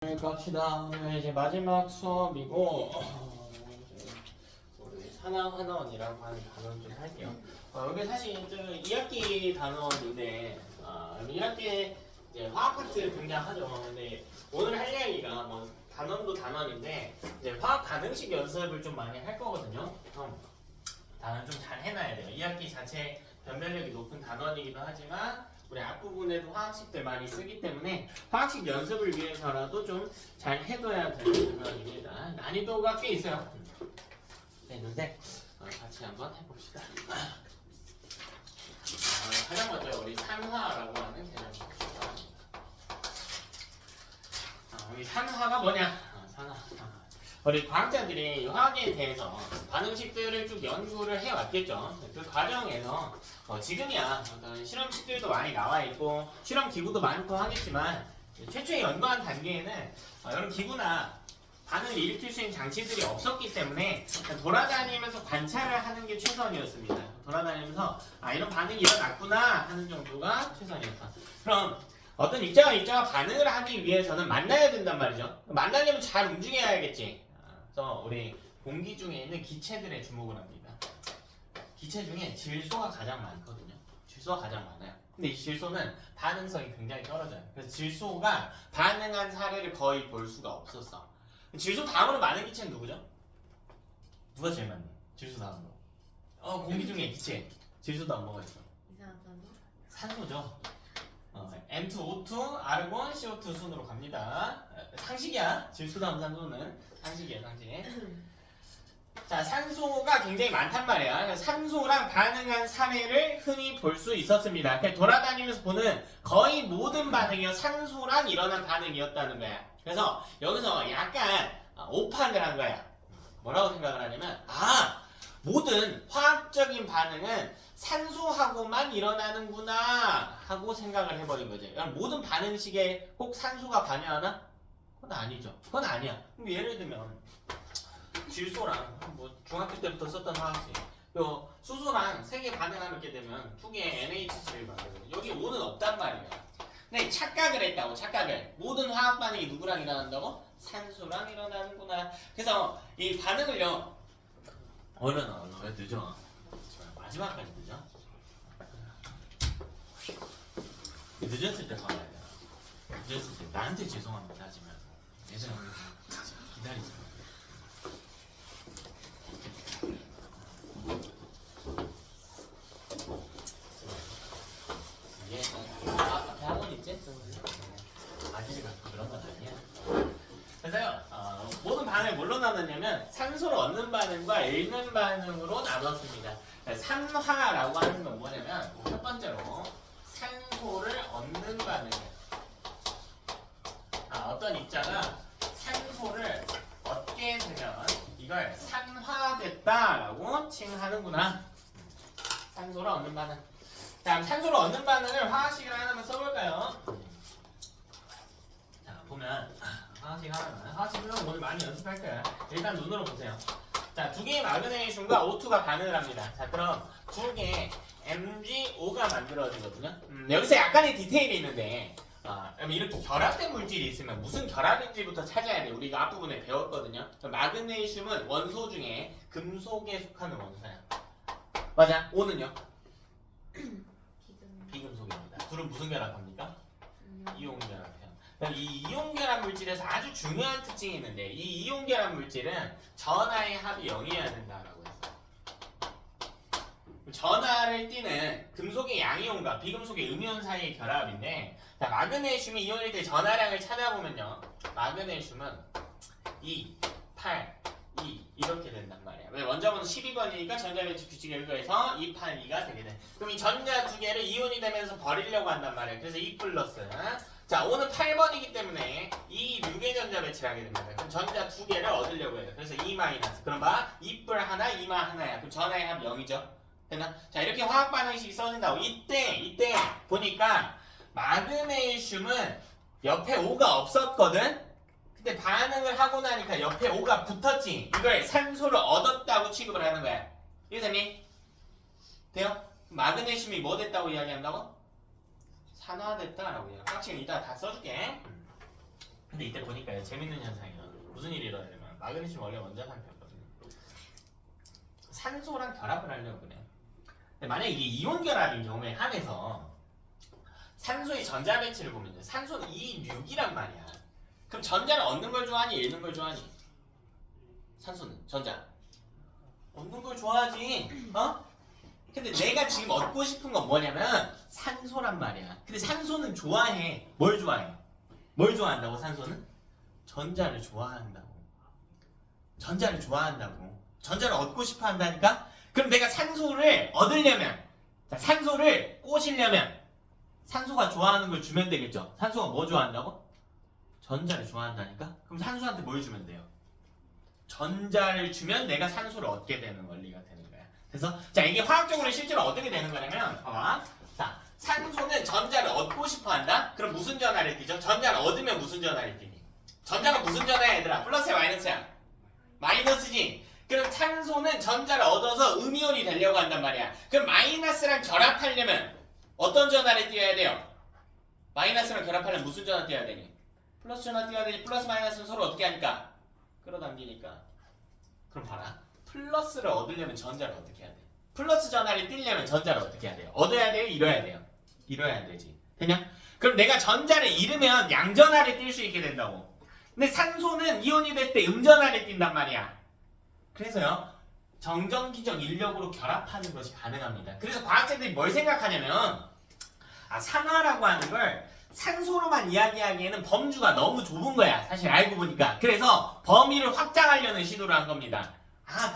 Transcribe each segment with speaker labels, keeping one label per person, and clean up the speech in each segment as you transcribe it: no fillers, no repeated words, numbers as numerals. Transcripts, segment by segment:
Speaker 1: 갑시다. 오늘 이제 마지막 수업이고 우리 산화환원이라고 하는 단원 좀 할게요. 여기 사실 2학기 단원인데 1학기에 이제 화학 파트 등장하죠. 근데 오늘 할 이야기가 뭐 단원도 단원인데 이제 화학 반응식 연습을 좀 많이 할 거거든요. 단원 좀 잘 해놔야 돼요. 2학기 자체 변별력이 높은 단원이기도 하지만 우리 앞부분에도 화학식들 많이 쓰기 때문에 화학식 연습을 위해서라도 좀 잘 해둬야 되는 단원입니다. 난이도가 꽤 있어요. 있는데 같이 한번 해봅시다. 가장 먼저 우리 산화라고 하는 개념입니다. 우리 산화가 뭐냐? 산화. 우리 과학자들이 화학에 대해서 반응식들을 쭉 연구를 해왔겠죠. 그 과정에서 지금이야 어떤 실험식들도 많이 나와 있고 실험 기구도 많고 하겠지만 최초에 연구한 단계에는 이런 기구나 반응을 일으킬 수 있는 장치들이 없었기 때문에 돌아다니면서 관찰을 하는 게 최선이었습니다. 돌아다니면서 이런 반응이 일어났구나 하는 정도가 최선이었다. 그럼 어떤 입자와 반응을 하기 위해서는 만나야 된단 말이죠. 만나려면 잘 움직여야겠지. 그래서 우리 공기 중에 있는 기체들에 주목을 합니다. 기체 중에 질소가 가장 많거든요. 질소가 가장 많아요. 근데 이 질소는 반응성이 굉장히 떨어져요. 그래서 질소가 반응한 사례를 거의 볼 수가 없었어. 질소 다음으로 많은 기체는 누구죠? 누가 제일 많니? 질소 다음으로. 공기 중에 기체. 질소 다음 뭐가 있어?
Speaker 2: 이산화탄소?
Speaker 1: 산소죠. M2O2, 아르곤, CO2 순으로 갑니다. 상식이야. 질소 다음 산소는 상식이에요, 상식. 자, 산소가 굉장히 많단 말이야. 산소랑 반응한 사례를 흔히 볼 수 있었습니다. 돌아다니면서 보는 거의 모든 반응이 산소랑 일어난 반응이었다는 거야. 그래서 여기서 약간 오판을 한 거야. 뭐라고 생각을 하냐면 모든 화학적인 반응은 산소하고만 일어나는구나 하고 생각을 해버린 거죠. 모든 반응식에 꼭 산소가 관여하나? 그건 아니죠. 그건 아니야. 그럼 예를 들면 질소랑 뭐 중학교 때부터 썼던 화학식 요 수소랑 3개 반응하게 되면 2개의 NH3를 만들고 여기 O는 없단 말이야. 근데 착각을 했다고. 착각을. 모든 화학 반응이 누구랑 일어난다고? 산소랑 일어나는구나. 그래서 이 반응을요 얼른 왜 늦어? 마지막까지 늦어? 늦었을 때 봐야 돼. 늦었을 때 나한테 죄송합니다 하지 말고 예전에 기다리지 마. 앞에 학원 있지? 아기를 갖고 그런 건 아니야. 그래서요, 모든 반응을 뭘로 나눴냐면 산소를 얻는 반응과 잃는 반응으로 나눴습니다. 산화라고 하는 건 뭐냐면 첫 번째로 산소를 얻는 반응이에요. 어떤 입자가 산소를 얻게 되면 이걸 산화됐다라고 칭하는구나. 산소를 얻는 반응. 다음 산소를 얻는 반응을 화학식을 하나만 써볼까요? 자, 보면 화학식 하나만. 화학식을 오늘 많이 연습할 거야. 일단 눈으로 보세요. 자, 2개의 마그네슘과 O2가 반응을 합니다. 자, 그럼 2개 MgO가 만들어지거든요. 여기서 약간의 디테일이 있는데 이렇게 결합된 물질이 있으면 무슨 결합인지부터 찾아야 돼. 우리가 앞부분에 배웠거든요. 마그네슘은 원소 중에 금속에 속하는 원소야. 맞아. O는요? 비금속입니다. 둘은 무슨 결합합니까? 이온 결합해요. 이 이온 결합 물질에서 아주 중요한 특징이 있는데 이 이온 결합 물질은 전하의 합이 0이어야 된다라고 했어요. 전하를 띠는 금속의 양이온과 비금속의 음이온 사이의 결합인데 자, 마그네슘이 이온일 때 전하량을 찾아보면요. 마그네슘은 2, 8, 2 이렇게 된단 말이야. 왜? 원자번호 12번이니까 전자배치 규칙에 의거해서 2, 8, 2가 되게 돼. 그럼 이 전자 2개를 이온이 되면서 버리려고 한단 말이야. 그래서 2 플러스. 자, O는 8번이기 때문에 2, 6의 전자 배치를 하게 됩니다. 그럼 전자 2개를 얻으려고 해요. 그래서 2 마이너스. 그럼 봐. 2뿔 하나, 2마 하나야. 그럼 전하의 합 0이죠. 됐나? 자, 이렇게 화학 반응식이 써진다고. 이때 보니까 마그네슘은 옆에 O가 없었거든? 근데 반응을 하고 나니까 옆에 O가 붙었지. 이걸 산소를 얻었다고 취급을 하는 거야. 이해됐니? 돼요? 마그네슘이 뭐 됐다고 이야기한다고? 산화됐다라고 해요. 확실히 이따 다 써줄게. 근데 이때 보니까 재밌는 현상이에요. 무슨 일이 일어나냐면 마그네슘 원래 원자 상태였거든요. 산소랑 결합을 하려고 그래요. 근데 만약에 이게 이온 결합인 경우에 한해서 산소의 전자 배치를 보면 산소는 2,6이란 말이야. 그럼 전자를 얻는 걸 좋아하니 잃는 걸 좋아하니? 산소는 전자 얻는 걸 좋아하지. 어? 근데 내가 지금 얻고 싶은 건 뭐냐면 산소란 말이야. 근데 산소는 좋아해. 뭘 좋아해? 뭘 좋아한다고 산소는? 전자를 좋아한다고. 전자를 좋아한다고. 전자를 얻고 싶어 한다니까? 그럼 내가 산소를 얻으려면, 자, 산소를 꼬시려면 산소가 좋아하는 걸 주면 되겠죠? 산소가 뭐 좋아한다고? 전자를 좋아한다니까? 그럼 산소한테 뭘 주면 돼요? 전자를 주면 내가 산소를 얻게 되는 원리가 되는 거야. 그래서 자, 이게 화학적으로 실제로 어떻게 되는 거냐면 봐봐. 자, 산소는 전자를 얻고 싶어 한다? 그럼 무슨 전하를 띠죠? 전자를 얻으면 무슨 전하를 띠니? 전자가 무슨 전하야 얘들아? 플러스야 마이너스야? 마이너스지. 그럼 산소는 전자를 얻어서 음이온이 되려고 한단 말이야. 그럼 마이너스랑 결합하려면 어떤 전하를 띄어야 돼요? 마이너스랑 결합하려면 무슨 전하 띄어야 되니? 플러스 전하 띄어야 되니? 플러스 마이너스는 서로 어떻게 하니까? 끌어당기니까. 그럼 봐라. 플러스를 얻으려면 전자를 어떻게 해야 돼? 플러스 전하를 띄려면 전자를 어떻게 해야 돼요? 얻어야 돼요? 잃어야 돼요? 잃어야 되지. 되냐? 그럼 내가 전자를 잃으면 양전하를 띌 수 있게 된다고. 근데 산소는 이온이 될 때 음전하를 띈단 말이야. 그래서요. 정전기적 인력으로 결합하는 것이 가능합니다. 그래서 과학자들이 뭘 생각하냐면 산화라고 하는 걸 산소로만 이야기하기에는 범주가 너무 좁은 거야. 사실 알고 보니까. 그래서 범위를 확장하려는 시도를 한 겁니다.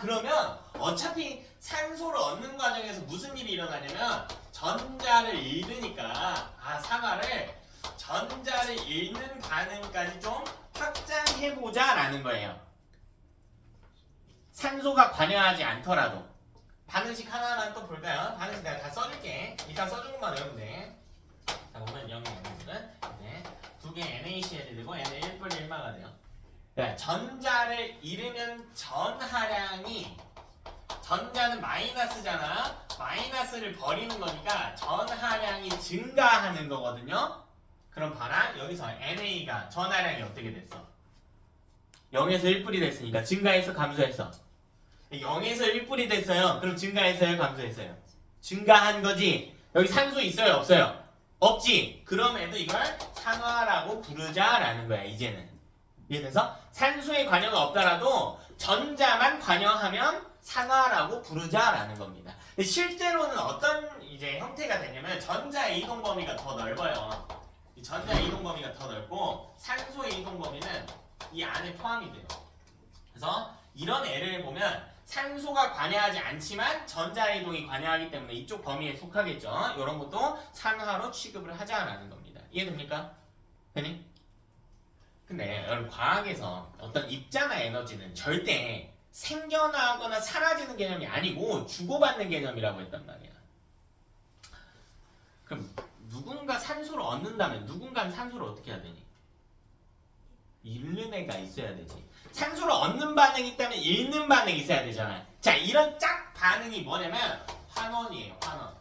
Speaker 1: 그러면 어차피 산소를 얻는 과정에서 무슨 일이 일어나냐면 전자를 잃으니까 산화를 전자를 잃는 가능까지 좀 확장해보자 라는 거예요. 산소가 관여하지 않더라도. 반응식 하나만 또 볼까요? 반응식 내가 다 써줄게. 일단 써준 것만 외우면 돼. 자, 보면 0이 0이거든. 네. 두 개 NaCl이 되고 N은 1분의 1마가 돼요. 네. 전자를 잃으면 전하량이 전자는 마이너스잖아. 마이너스를 버리는 거니까 전하량이 증가하는 거거든요. 그럼 봐라. 여기서 NA가 전하량이 어떻게 됐어? 0에서 1분이 됐으니까 증가해서 감소했어. 0에서 1분이 됐어요. 그럼 증가했어요? 감소했어요? 증가한 거지. 여기 산소 있어요? 없어요? 없지. 그럼에도 이걸 산화라고 부르자라는 거야. 이제는. 이해돼서? 산소의 관여가 없더라도 전자만 관여하면 산화라고 부르자라는 겁니다. 근데 실제로는 어떤 이제 형태가 되냐면 전자의 이동 범위가 더 넓어요. 이 전자의 이동 범위가 더 넓고 산소의 이동 범위는 이 안에 포함이 돼요. 그래서 이런 애를 보면 산소가 관여하지 않지만 전자 이동이 관여하기 때문에 이쪽 범위에 속하겠죠. 이런 것도 산화로 취급을 하자라는 겁니다. 이해됩니까? 되니? 근데 여러분 과학에서 어떤 입자나 에너지는 절대 생겨나거나 사라지는 개념이 아니고 주고받는 개념이라고 했단 말이야. 그럼 누군가 산소를 얻는다면 누군가는 산소를 어떻게 해야 되니? 잃는 애가 있어야 되지. 산소를 얻는 반응이 있다면 잃는 반응이 있어야 되잖아. 자, 이런 짝 반응이 뭐냐면 환원이에요. 환원.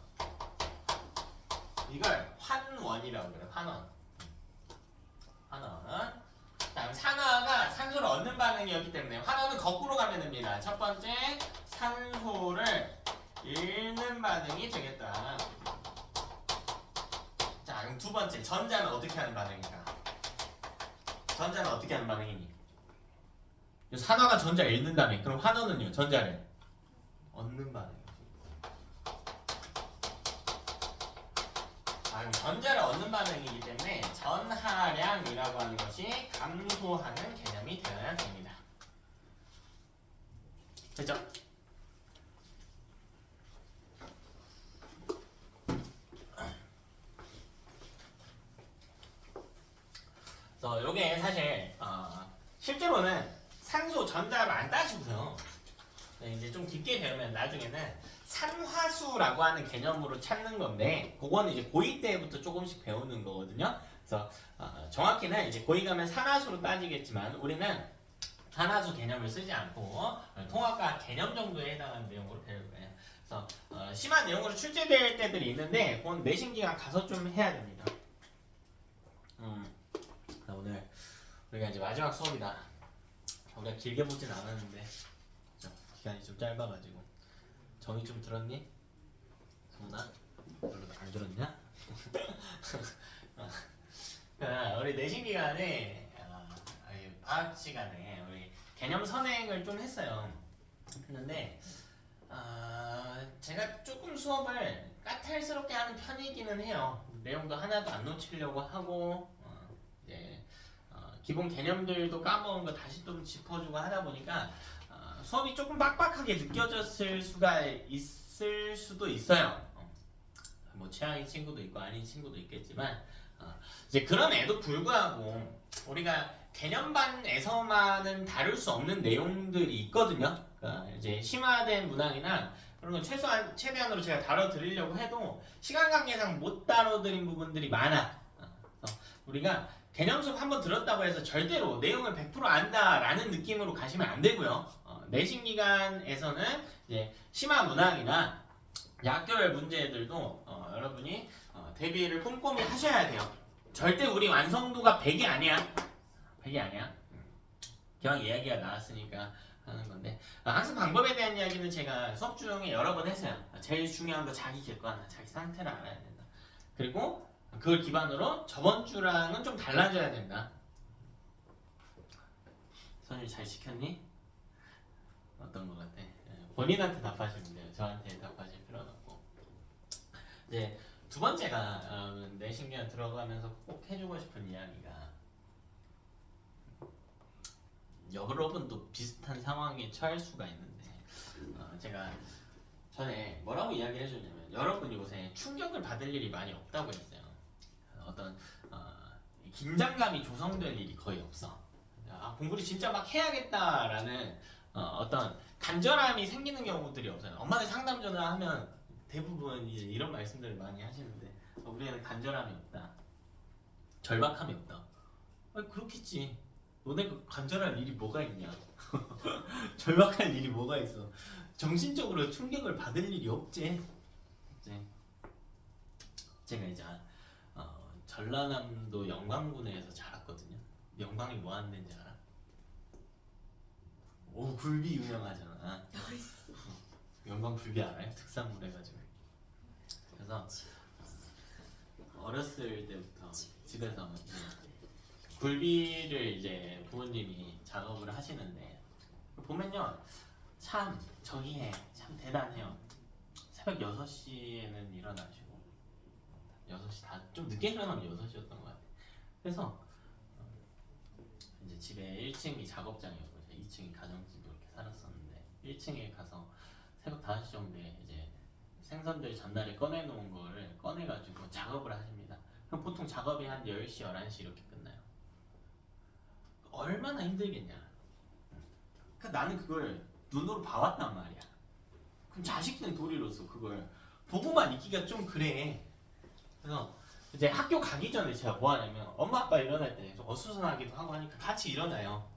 Speaker 1: 이걸 환원이라고 그래요. 환원. 환원. 다음 산화가 산소를 얻는 반응이었기 때문에 환원은 거꾸로 가면 됩니다. 첫 번째 산소를 잃는 반응이 되겠다. 자, 그럼 두 번째 전자는 어떻게 하는 반응일까? 전자는 어떻게 하는 반응이니? 산화가 전자를 잃는다며. 그럼 환원은요? 전자를 얻는 반응이지. 그럼 전자를 얻는 반응이기 때문에 전하량이라고 하는 것이 감소하는 개념이 되어야 됩니다. 됐죠? 그래서 요게 사실 실제로는 산소 전자를 안 따지고요. 이제 좀 깊게 배우면 나중에는 산화수라고 하는 개념으로 찾는 건데 그거는 이제 고2 때부터 조금씩 배우는 거거든요. 그래서 정확히는 이제 고2 가면 산화수로 따지겠지만 우리는 산화수 개념을 쓰지 않고 통합과 개념 정도에 해당하는 내용으로 배울 거예요. 그래서 심한 내용으로 출제될 때들이 있는데 그건 내신 기간 가서 좀 해야 됩니다. 오늘 우리가 이제 마지막 수업이다. 우리가 길게 보진 않았는데 기간이 좀 짧아가지고 정의 좀 들었니? 소나? 별로 안 들었냐? 우리 내신 기간에 방학 시간에 우리 개념 선행을 좀 했어요. 했는데 제가 조금 수업을 까탈스럽게 하는 편이기는 해요. 내용도 하나도 안 놓치려고 하고 이제 기본 개념들도 까먹은 거 다시 좀 짚어주고 하다 보니까 수업이 조금 빡빡하게 느껴졌을 수가 있을 수도 있어요. 뭐 취향인 친구도 있고 아닌 친구도 있겠지만 이제 그럼에도 불구하고 우리가 개념반에서만은 다룰 수 없는 내용들이 있거든요. 그러니까 이제 심화된 문항이나 그런 건 최대한으로 제가 다뤄드리려고 해도 시간 관계상 못 다뤄드린 부분들이 많아. 그래서 우리가 개념 수업 한번 들었다고 해서 절대로 내용을 100% 안다라는 느낌으로 가시면 안 되고요. 내신 기간에서는 이제 심화 문항이나 약교열 문제들도 여러분이 대비를 꼼꼼히 하셔야 돼요. 절대 우리 완성도가 100이 아니야. 100이 아니야. 기왕 이야기가 나왔으니까 하는 건데 항상 방법에 대한 이야기는 제가 수업 중에 여러 번 했어요. 제일 중요한 거 자기 객관, 자기 상태를 알아야 된다. 그리고 그걸 기반으로 저번 주랑은 좀 달라져야 된다. 선율 잘 시켰니? 어떤 거 같아? 본인한테 답하시면 돼요. 저한테 답하실 필요는 없고. 이제 두 번째가 내신 기간 들어가면서 꼭 해주고 싶은 이야기가 여러분도 비슷한 상황에 처할 수가 있는데 제가 전에 뭐라고 이야기를 해줬냐면 여러분이 요새 충격을 받을 일이 많이 없다고 했어요. 어떤 긴장감이 조성될 일이 거의 없어. 공부를 진짜 막 해야겠다라는 어떤 간절함이 생기는 경우들이 없어요. 엄마들 상담 전화하면 대부분 이제 이런 말씀들을 많이 하시는데 우리는 간절함이 없다. 절박함이 없다. 그렇겠지. 너네 그 간절할 일이 뭐가 있냐? 절박할 일이 뭐가 있어? 정신적으로 충격을 받을 일이 없지. 제가 이제 전라남도 영광군에서 자랐거든요. 영광이 뭐 하는 데인지 알아? 오, 굴비 유명하잖아. 영광 굴비 알아요? 특산물 해가지고. 그래서 어렸을 때부터 집에서 굴비를 이제 부모님이 작업을 하시는데 보면요, 참 저기에 참 대단해요. 새벽 6시에는 일어나시고 6시 다 좀 늦게 일어나면 6시였던 것 같아요. 그래서 이제 집에 1층이 작업장이었고 2층이 가정집으로 이렇게 살았었는데 1층에 가서 새벽 5시 정도에 이제 생선들 전날에 꺼내놓은 거를 꺼내가지고 작업을 하십니다. 그럼 보통 작업이 한 10시, 11시 이렇게 끝나요. 얼마나 힘들겠냐. 그러니까 나는 그걸 눈으로 봐왔단 말이야. 그럼 자식된 도리로서 그걸 보고만 있기가 좀 그래. 그래서 이제 학교 가기 전에 제가 뭐 하냐면 엄마 아빠 일어날 때 좀 어수선하기도 하고 하니까 같이 일어나요.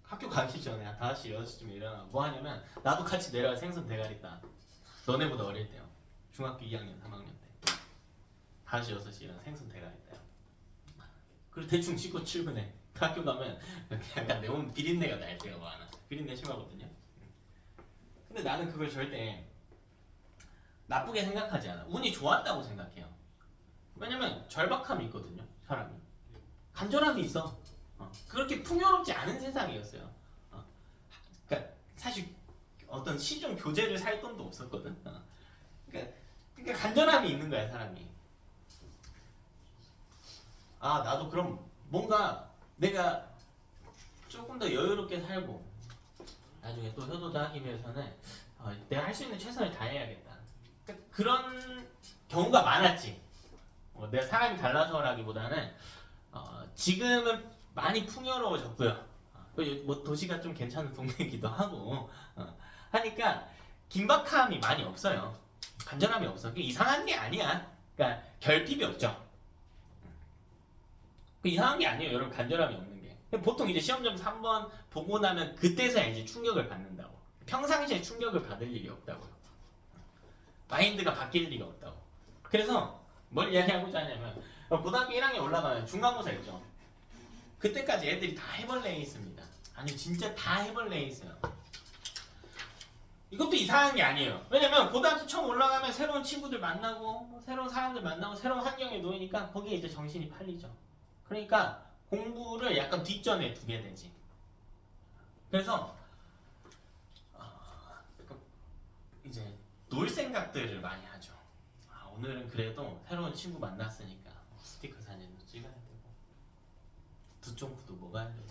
Speaker 1: 학교 가기 전에 한 5시, 6시쯤에 일어나고 뭐 하냐면 나도 같이 내려가 생선 대가리 따. 너네보다 어릴 때요. 중학교 2학년, 3학년 때 5시, 6시 일어나 생선 대가리 따요. 그리고 대충 씻고 출근해. 학교 가면 약간 내 몸 비린내가 날 때가 많아. 비린내 심하거든요. 근데 나는 그걸 절대 나쁘게 생각하지 않아. 운이 좋았다고 생각해요. 왜냐면 절박함이 있거든요. 사람이 간절함이 있어. 그렇게 풍요롭지 않은 세상이었어요. 그러니까 사실 어떤 시중 교재를 살 돈도 없었거든. 그러니까 간절함이 있는 거야 사람이. 나도 그럼 뭔가 내가 조금 더 여유롭게 살고 나중에 또 효도도 하기 위해서는 내가 할 수 있는 최선을 다해야겠다. 그러니까 그런 경우가 많았지. 내가 사람이 달라서라기보다는 지금은 많이 풍요로워졌고요. 뭐 도시가 좀 괜찮은 동네이기도 하고 하니까 긴박함이 많이 없어요. 간절함이 없어. 그게 이상한 게 아니야. 그러니까 결핍이 없죠. 이상한 게 아니에요. 여러분 간절함이 없는 게. 보통 이제 시험 점수 3번 보고 나면 그때서야 이제 충격을 받는다고. 평상시에 충격을 받을 일이 없다고요. 마인드가 바뀔 리가 없다고. 그래서 뭘 이야기하고자 하냐면 고등학교 1학년 올라가면 중간고사 있죠. 그때까지 애들이 다 해벌레에 있습니다. 아니 진짜 다 해벌레에 있어요. 이것도 이상한 게 아니에요. 왜냐면 고등학교 처음 올라가면 새로운 친구들 만나고 뭐 새로운 사람들 만나고 새로운 환경에 놓이니까 거기에 이제 정신이 팔리죠. 그러니까 공부를 약간 뒷전에 두게 되지. 그래서 이제 놀 생각들을 많이 하죠. 오늘은 그래도 새로운 친구 만났으니까 스티커 사진도 찍어야 되고 두쫑쿠도 먹어야 되고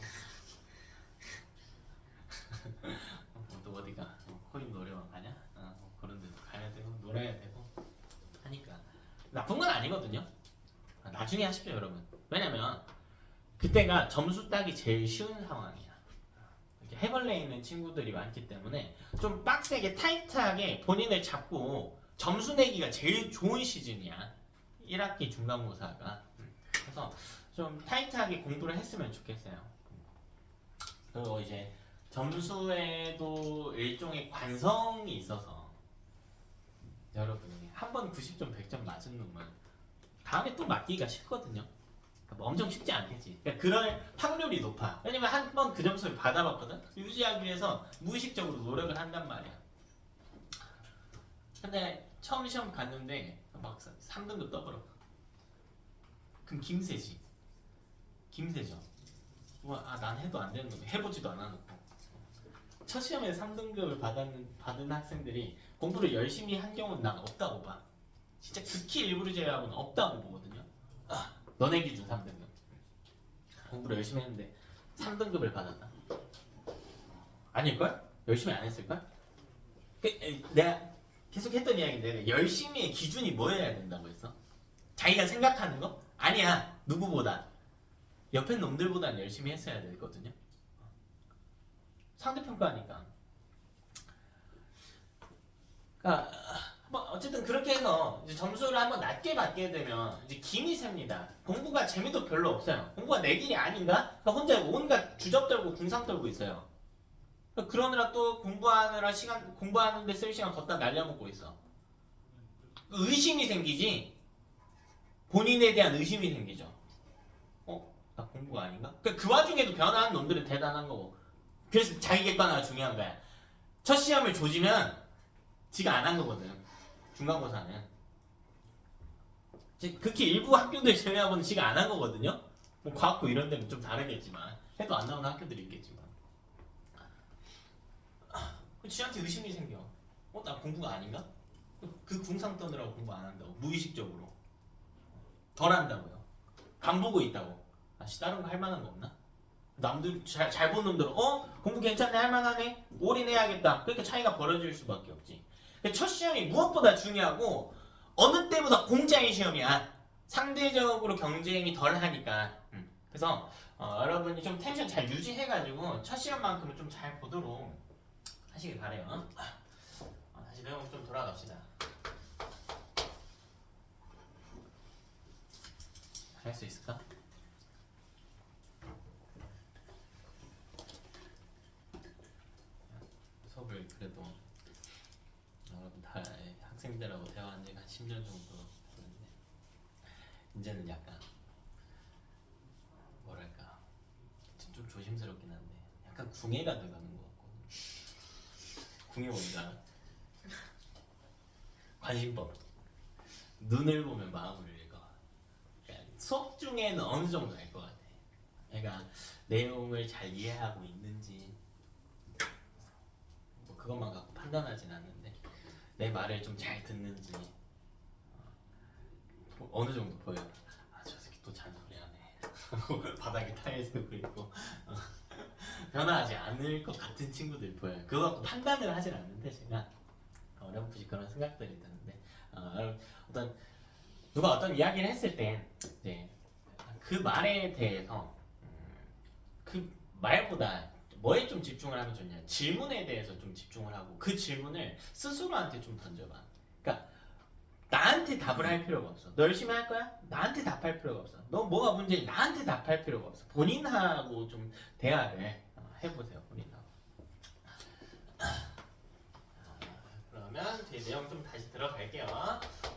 Speaker 1: 또 어디가 코인 노래방 가냐? 그런 데도 가야 되고 놀아야 되고 하니까 나쁜 건 아니거든요. 나중에 하십시오 여러분. 왜냐면 그때가 점수 따기 제일 쉬운 상황이야. 이렇게 해벌레에 있는 친구들이 많기 때문에 좀 빡세게 타이트하게 본인을 잡고 점수 내기가 제일 좋은 시즌이야. 1학기 중간고사가. 그래서 좀 타이트하게 공부를 했으면 좋겠어요. 그리고 이제 점수에도 일종의 관성이 있어서 여러분이 한 번 90점 100점 맞은 놈은 다음에 또 맞기가 쉽거든요. 뭐 엄청 쉽지 않겠지. 그러니까 그럴 확률이 높아. 왜냐면 한 번 그 점수를 받아봤거든. 유지하기 위해서 무의식적으로 노력을 한단 말이야. 근데 처음 시험 갔는데 막 3등급 떠버려. 그럼 김새지. 김새죠. 난 해도 안 되는 놈. 해보지도 않아놓고. 첫 시험에 3등급을 받은 학생들이 공부를 열심히 한 경우는 난 없다고 봐. 진짜 극히 일부를 제외하고는 없다고 보거든요. 너네 기준 3등급. 공부를 열심히 했는데 3등급을 받았다. 아닐걸? 열심히 안 했을걸? 내가 계속 했던 이야기인데 열심히의 기준이 뭐여야 된다고 했어? 자기가 생각하는 거? 아니야. 누구보다. 옆에 놈들보다는 열심히 했어야 되거든요. 상대평가하니까. 그러니까 뭐 어쨌든 그렇게 해서 이제 점수를 한번 낮게 받게 되면 이제 김이 셉니다. 공부가 재미도 별로 없어요. 공부가 내 길이 아닌가? 그러니까 혼자 온갖 주접 떨고 궁상 떨고 있어요. 그러느라 또 공부하는데 쓸 시간 걷다 날려먹고 있어. 의심이 생기지. 본인에 대한 의심이 생기죠. 나 공부가 아닌가? 그 와중에도 변화하는 놈들은 대단한 거고. 그래서 자기 객관화가 중요한 거야. 첫 시험을 조지면 지가 안 한 거거든. 중간고사는. 극히 일부 학교들 제외하고는 지가 안 한 거거든요. 뭐 과학고 이런 데는 좀 다르겠지만 해도 안 나오는 학교들이 있겠지만. 지한테 의심이 생겨. 나 공부가 아닌가? 그 궁상 떠느라고 공부 안 한다고. 무의식적으로. 덜 한다고요. 간 보고 있다고. 다른 거 할 만한 거 없나? 남들 잘 본 놈들은 공부 괜찮네 할만하네 올인해야겠다. 그러니까 차이가 벌어질 수밖에 없지. 첫 시험이 무엇보다 중요하고 어느 때보다 공짜인 시험이야. 상대적으로 경쟁이 덜 하니까. 그래서 여러분이 좀 텐션 잘 유지해가지고 첫 시험만큼은 좀 잘 보도록 하시길 바래요. 다시 내용 좀 돌아갑시다. 할 수 있을까? 수업을 그래도 여러분 다 학생들하고 대화한 지가 한 10년 정도 됐는데 이제는 약간 뭐랄까 좀 조심스럽긴 한데 약간 궁예가 돼가는 것 같고. 궁예 뭔가 관심법. 눈을 보면 마음을 읽어. 그러니까 수업 중에는 어느 정도 알 것 같아. 그러니까 내용을 잘 이해하고 있는지 뭐 그것만 갖고 판단하진 않는데 내 말을 좀 잘 듣는지 어느 정도 보여. 저 새끼 또 잔소리 하네. 바닥에 타일쓰고 있고 변화하지 않을 것 같은 친구들 보여요. 그거 갖고 판단을 하진 않는데 제가 어렴풋이 그런 생각들이 드는데 누가 어떤 이야기를 했을 때 이제 그 말에 대해서 그 말보다 뭐에 좀 집중을 하면 좋냐, 질문에 대해서 좀 집중을 하고 그 질문을 스스로한테 좀 던져봐. 그러니까 나한테 답을 할 필요가 없어. 너 열심히 할 거야? 나한테 답할 필요가 없어. 너 뭐가 문제인지 나한테 답할 필요가 없어. 본인하고 좀 대화를 해보세요. 본인하고. 그러면 뒤에 내용 좀 다시 들어갈게요.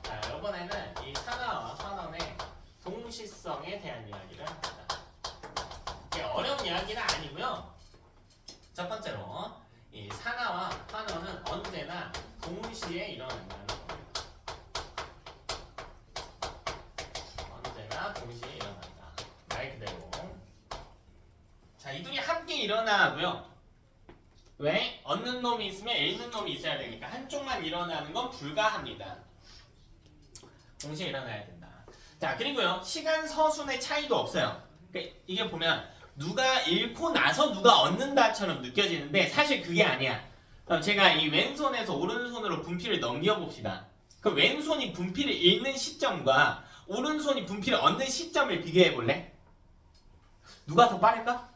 Speaker 1: 자, 이번에는 이 산화와 환원의 동시성에 대한 이야기를 합니다. 이게 어려운 이야기는 아니고요. 첫 번째로 이 산화와 환원은 언제나 동시에 일어난다는 겁니다. 언제나 동시에 일어난다. 말 그대로. 자, 이 둘이 함께 일어나고요. 왜? 얻는 놈이 있으면 잃는 놈이 있어야 되니까 한쪽만 일어나는 건 불가합니다. 동시에 일어나야 된다. 자, 그리고요. 시간 서순의 차이도 없어요. 그러니까 이게 보면 누가 잃고 나서 누가 얻는다처럼 느껴지는데 사실 그게 아니야. 그럼 제가 이 왼손에서 오른손으로 분필을 넘겨봅시다. 그럼 왼손이 분필을 잃는 시점과 오른손이 분필을 얻는 시점을 비교해볼래? 누가 더 빠를까?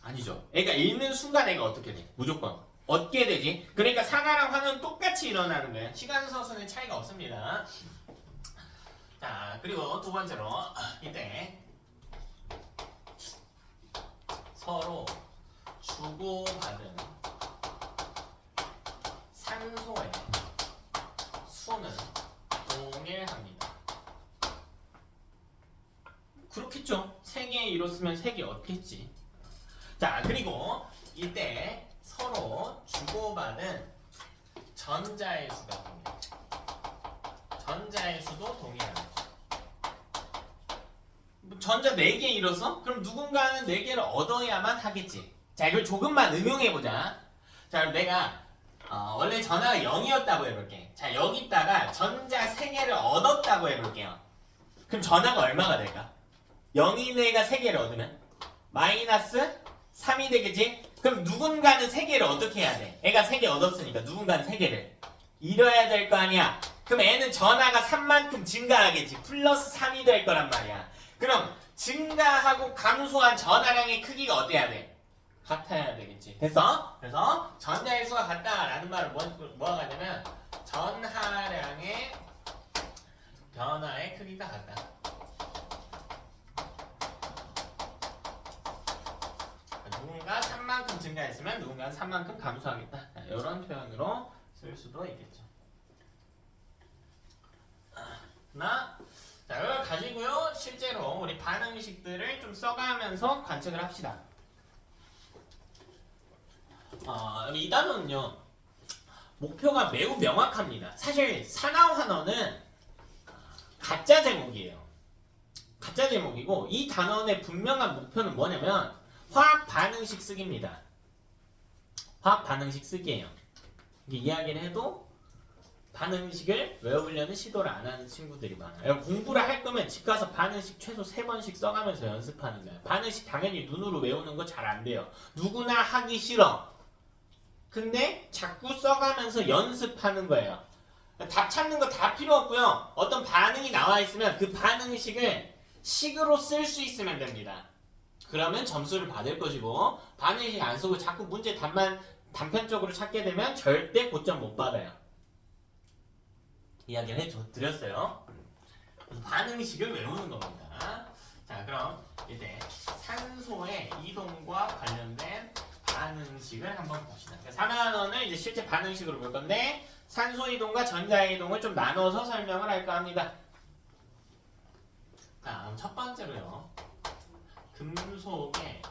Speaker 1: 아니죠. 애가 읽는 순간 애가 어떻게 돼? 무조건 얻게 되지. 그러니까 산화랑 환은 똑같이 일어나는 거예요. 시간 서순의 차이가 없습니다. 자, 그리고 두 번째로 이때 서로 주고받은 산소의 수는 동일합니다. 그렇겠죠. 3개 이뤘으면 3개 얻겠지. 자, 그리고 이때 서로 주고받은 전자의 수가 동일해요. 전자의 수도 동일합니다. 전자 4개 잃어서? 그럼 누군가는 4개를 얻어야만 하겠지. 자, 이걸 조금만 응용해보자. 자, 그럼 내가 원래 전화가 0이었다고 해볼게. 자, 여기다가 전자 3개를 얻었다고 해볼게요. 그럼 전화가 얼마가 될까? 0인 애가 3개를 얻으면? 마이너스 3이 되겠지? 그럼 누군가는 3개를 어떻게 해야 돼? 애가 3개 얻었으니까 누군가는 3개를 잃어야 될 거 아니야? 그럼 애는 전화가 3만큼 증가하겠지. 플러스 3이 될 거란 말이야. 그럼 증가하고 감소한 전하량의 크기가 어때야 돼? 같아야 되겠지. 됐어? 그래서 전자의 수가 같다라는 말은 뭐가 같냐면 전하량의 변화의 크기가 같다. 누군가 3만큼 증가했으면 누군가는 3만큼 감소하겠다. 이런 표현으로 쓸 수도 있겠죠. 자, 이걸 가지고요. 실제로 우리 반응식들을 좀 써가면서 관측을 합시다. 이 단어는요. 목표가 매우 명확합니다. 사실 산화환원은 가짜 제목이에요. 가짜 제목이고 이 단원의 분명한 목표는 뭐냐면 화학 반응식 쓰기입니다. 화학 반응식 쓰기예요. 이게 이야기를 해도 반응식을 외우려는 시도를 안 하는 친구들이 많아요. 공부를 할 거면 집 가서 반응식 최소 3번씩 써가면서 연습하는 거예요. 반응식 당연히 눈으로 외우는 거 잘 안 돼요. 누구나 하기 싫어. 근데 자꾸 써가면서 연습하는 거예요. 답 찾는 거 다 필요 없고요. 어떤 반응이 나와 있으면 그 반응식을 식으로 쓸 수 있으면 됩니다. 그러면 점수를 받을 것이고 반응식 안 쓰고 자꾸 문제 답만 단편적으로 찾게 되면 절대 고점 못 받아요. 이야기를 해드렸어요. 반응식을 외우는 겁니다. 자, 그럼 이제 산소의 이동과 관련된 반응식을 한번 봅시다. 산화원을 이제 실제 반응식으로 볼 건데 산소 이동과 전자 이동을 좀 나눠서 설명을 할까 합니다. 자, 첫 번째로요. 금속의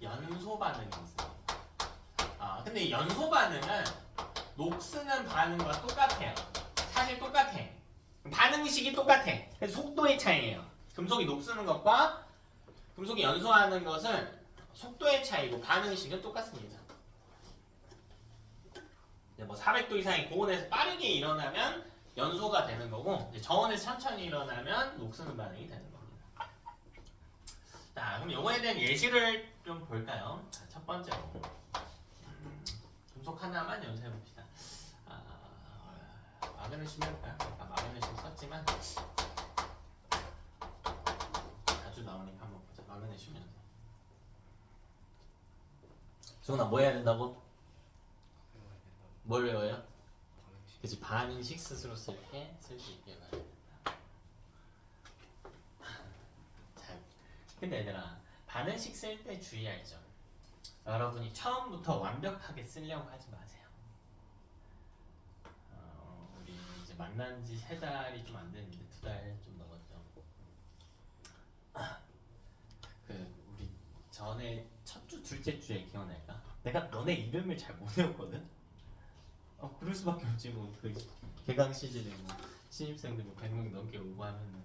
Speaker 1: 연소 반응이 있습니다. 근데 이 연소 반응은 녹쓰는 반응과 똑같아요. 사실 똑같아. 반응식이 똑같아. 그래서 속도의 차이예요. 금속이 녹쓰는 것과 금속이 연소하는 것은 속도의 차이고 반응식은 똑같습니다. 뭐 400도 이상의 고온에서 빠르게 일어나면 연소가 되는 거고 이제 저온에서 천천히 일어나면 녹쓰는 반응이 되는 겁니다. 자, 그럼 이거에 대한 예시를 좀 볼까요? 자, 첫 번째로 금속 하나만 연소해 봅시다. 마그네슘 해볼까요? 아까 마그네슘 썼지만 자주 나오니까 한번 보자. 마그네슘 연소. 정훈아 뭐 해야 된다고? 뭘 외워요? 그치, 반응식 스스로 쓸 수 있게 말해야 된다. 자, 근데 얘들아 반응식 쓸 때 주의할 점. 여러분이 처음부터 완벽하게 쓰려고 하지 마세요. 우리 이제 만난 지 3달이 좀 안 됐는데 2달 좀 넘었죠. 우리 전에 첫 주, 둘째 주에 기억날까? 내가 너네 이름을 잘 못 외웠거든? 그럴 수밖에 없지 뭐. 그 개강 시즌에 뭐 신입생들 뭐 100명 넘게 오고 하면은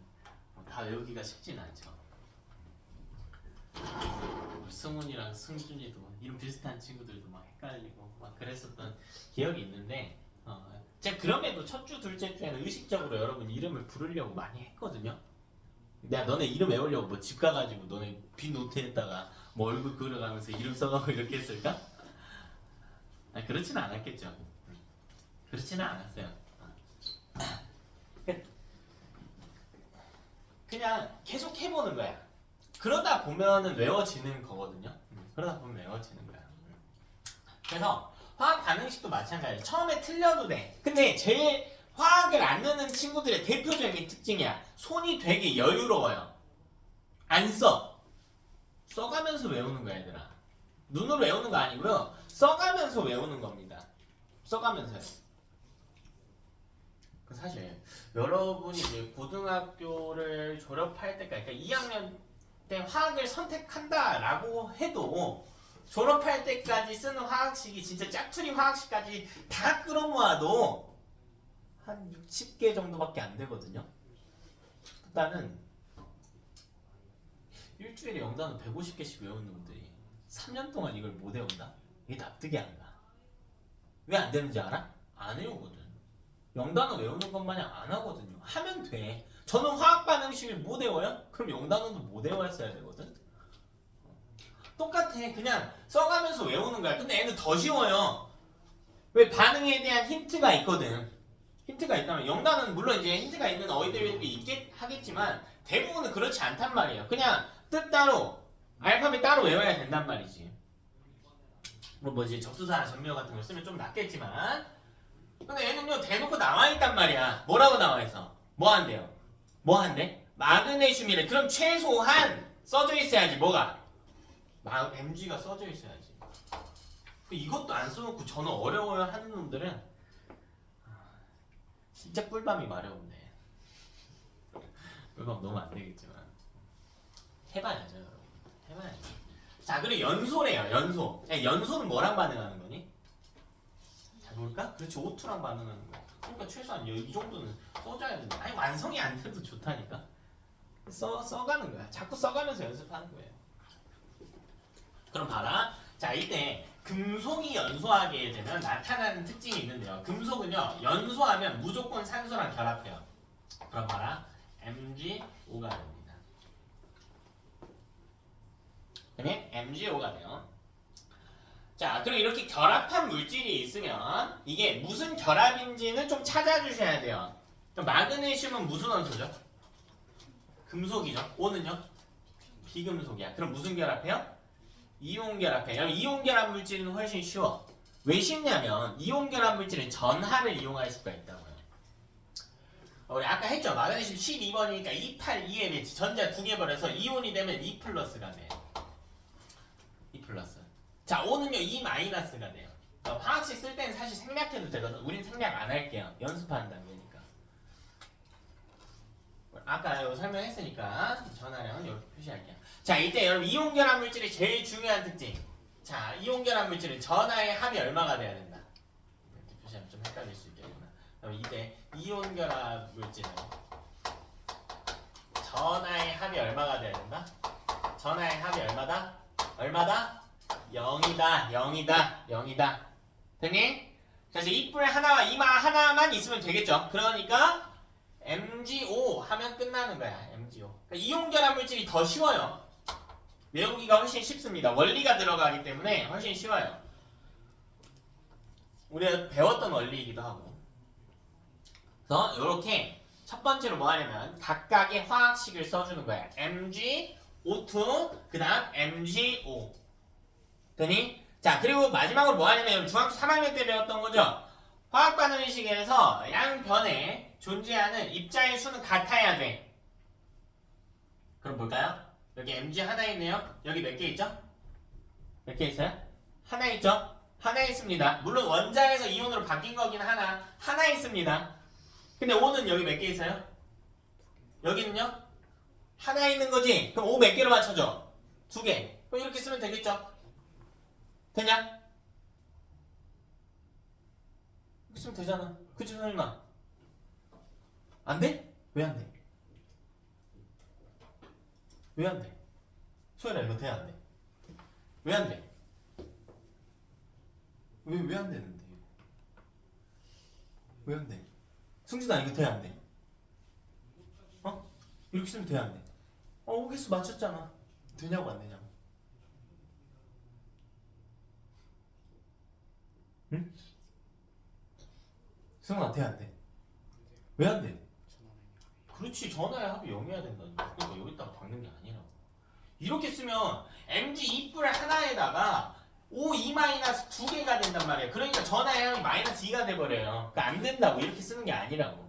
Speaker 1: 다 외우기가 쉽진 않죠. 승훈이랑 승준이도 이름 비슷한 친구들도 막 헷갈리고 막 그랬었던 기억이 있는데 제가 그럼에도 첫 주, 둘째 주에는 의식적으로 여러분 이름을 부르려고 많이 했거든요. 내가 너네 이름 외우려고 뭐 집 가가지고 너네 빈 노트에다가 뭐 얼굴 그려가면서 이름 써가고 이렇게 했을까? 아니, 그렇지는 않았겠죠. 그렇지는 않았어요. 그냥 계속 해보는 거야. 그러다 보면은 외워지는 거거든요. 그러다 보면 외워지는 거야. 그래서 화학 반응식도 마찬가지야. 처음에 틀려도 돼. 근데 제일 화학을 안 넣는 친구들의 대표적인 특징이야. 손이 되게 여유로워요. 안 써. 써가면서 외우는 거야, 얘들아. 눈으로 외우는 거 아니고요. 써가면서 외우는 겁니다. 써가면서요. 사실 여러분이 이제 고등학교를 졸업할 때까지, 그러니까 2학년 때 화학을 선택한다라고 해도 졸업할 때까지 쓰는 화학식이 진짜 짝투리 화학식까지 다 끌어모아도 한 60개 정도밖에 안 되거든요. 일단은 일주일에 영단어 150개씩 외우는 놈들이 3년 동안 이걸 못 외운다? 이게 납득이 안 가. 왜 안 되는지 알아? 안 외우거든. 영단어 외우는 것 마냥 안 하거든요. 하면 돼. 저는 화학 반응식을 못 외워요? 그럼 영단어도 못 외웠어야 되거든. 똑같아. 그냥 써가면서 외우는 거야. 근데 얘는 더 쉬워요. 왜? 반응에 대한 힌트가 있거든. 힌트가 있다면 영단어는 물론 이제 힌트가 있는 어휘들이 있긴 하겠지만 대부분은 그렇지 않단 말이에요. 그냥 뜻 따로 알파벳 따로 외워야 된단 말이지. 뭐지 접수사나 전미어 같은 걸 쓰면 좀 낫겠지만, 근데 얘는요 대놓고 나와있단 말이야. 뭐라고 나와있어? 뭐 한대요? 뭐 한대? 마그네슘이래. 그럼 최소한 써져 있어야지. 뭐가? MG가 써져 있어야지. 이것도 안 써놓고 저는 어려워요 하는 놈들은 진짜 꿀밤이 마려운데. 꿀밤 너무 안 되겠지만 해봐야죠 여러분. 해봐야죠. 자, 그리고 연소래요. 연소. 연소는 뭐랑 반응하는 거니? 자, 볼까? 그렇지, O2랑 반응하는 거야. 그러니까 최소한 이 정도는 써줘야 된다. 아니, 완성이 안 돼도 좋다니까. 써가는 거야. 자꾸 써가면서 연습하는 거예요. 그럼 봐라. 자, 이때 금속이 연소하게 되면 나타나는 특징이 있는데요. 금속은요, 연소하면 무조건 산소랑 결합해요. 그럼 봐라. MgO가 됩니다. 그러면 MgO가 돼요. 자, 그리고 이렇게 결합한 물질이 있으면 이게 무슨 결합인지는 좀 찾아주셔야 돼요. 그럼 마그네슘은 무슨 원소죠? 금속이죠. O는요? 비금속이야. 그럼 무슨 결합해요? 이온 결합해. 여러분, 이온 결합 물질은 훨씬 쉬워. 왜 쉽냐면 이온 결합 물질은 전하를 이용할 수가 있다고요. 우리 아까 했죠. 마그네슘 12번이니까 282에 배치. 전자 2개 버려서 이온이 되면 2 플러스가 돼요. 2 플러스. 자, O는요 2 마이너스가 돼요. 화학식 쓸 때는 사실 생략해도 되거든. 우린 생략 안 할게요. 연습하는 단계니까. 아까 이거 설명했으니까 전하량은 이렇게 표시할게요. 자, 이때 여러분 이온 결합 물질의 제일 중요한 특징. 자, 이온 결합 물질은 전하의 합이 얼마가 돼야 된다. 이렇게 표시하면 좀 헷갈릴 수 있겠구나. 그럼 이때 이온 결합 물질은 전하의 합이 얼마가 돼야 된다? 전하의 합이 얼마다? 얼마다? 0이다. 0이다. 0이다. 됐니? 그래서 이뿔 하나와 이마 하나만 있으면 되겠죠. 그러니까 MgO 하면 끝나는 거야. MgO. 그러니까 이온 결합 물질이 더 쉬워요. 외우기가 훨씬 쉽습니다. 원리가 들어가기 때문에 훨씬 쉬워요. 우리가 배웠던 원리이기도 하고. 그래서 이렇게 첫 번째로 뭐 하냐면 각각의 화학식을 써주는 거야. MgO2, 그 다음 MgO. 되니? 자, 그리고 마지막으로 뭐 하냐면 중학교 3학년 때 배웠던 거죠. 화학 반응식에서 양변에 존재하는 입자의 수는 같아야 돼. 그럼 볼까요? 여기 Mg 하나 있네요. 여기 몇 개 있죠? 몇 개 있어요? 하나 있죠? 하나 있습니다. 물론 원자에서 이온으로 바뀐 거긴 하나 있습니다. 근데 O는 여기 몇 개 있어요? 여기는요? 하나 있는 거지? 그럼 O 몇 개로 맞춰줘? 2개. 그럼 이렇게 쓰면 되겠죠? 되냐? 이렇게 쓰면 되잖아. 그치 선생님아? 안 돼? 왜 안 돼? 왜 안 돼? 소연아 이거 돼 안 돼? 왜 안 돼? 왜 안 되는데? 왜 안 돼? 승준아 이거 돼 안 돼? 어? 이렇게 쓰면 돼 안 돼? 오개수 맞췄잖아. 되냐고 안 되냐고? 응? 승훈아 돼 안 돼? 왜 안 돼? 그렇지 전화의 합이 0이어야 된다니까. 그러니까 여기다가 박는 게 아니라고. 이렇게 쓰면 mg 2뿔 하나에다가 O2 마이너스 2개가 된단 말이야. 그러니까 전화의 합이 마이너스 2가 돼버려요. 그러니까 안 된다고. 이렇게 쓰는 게 아니라고.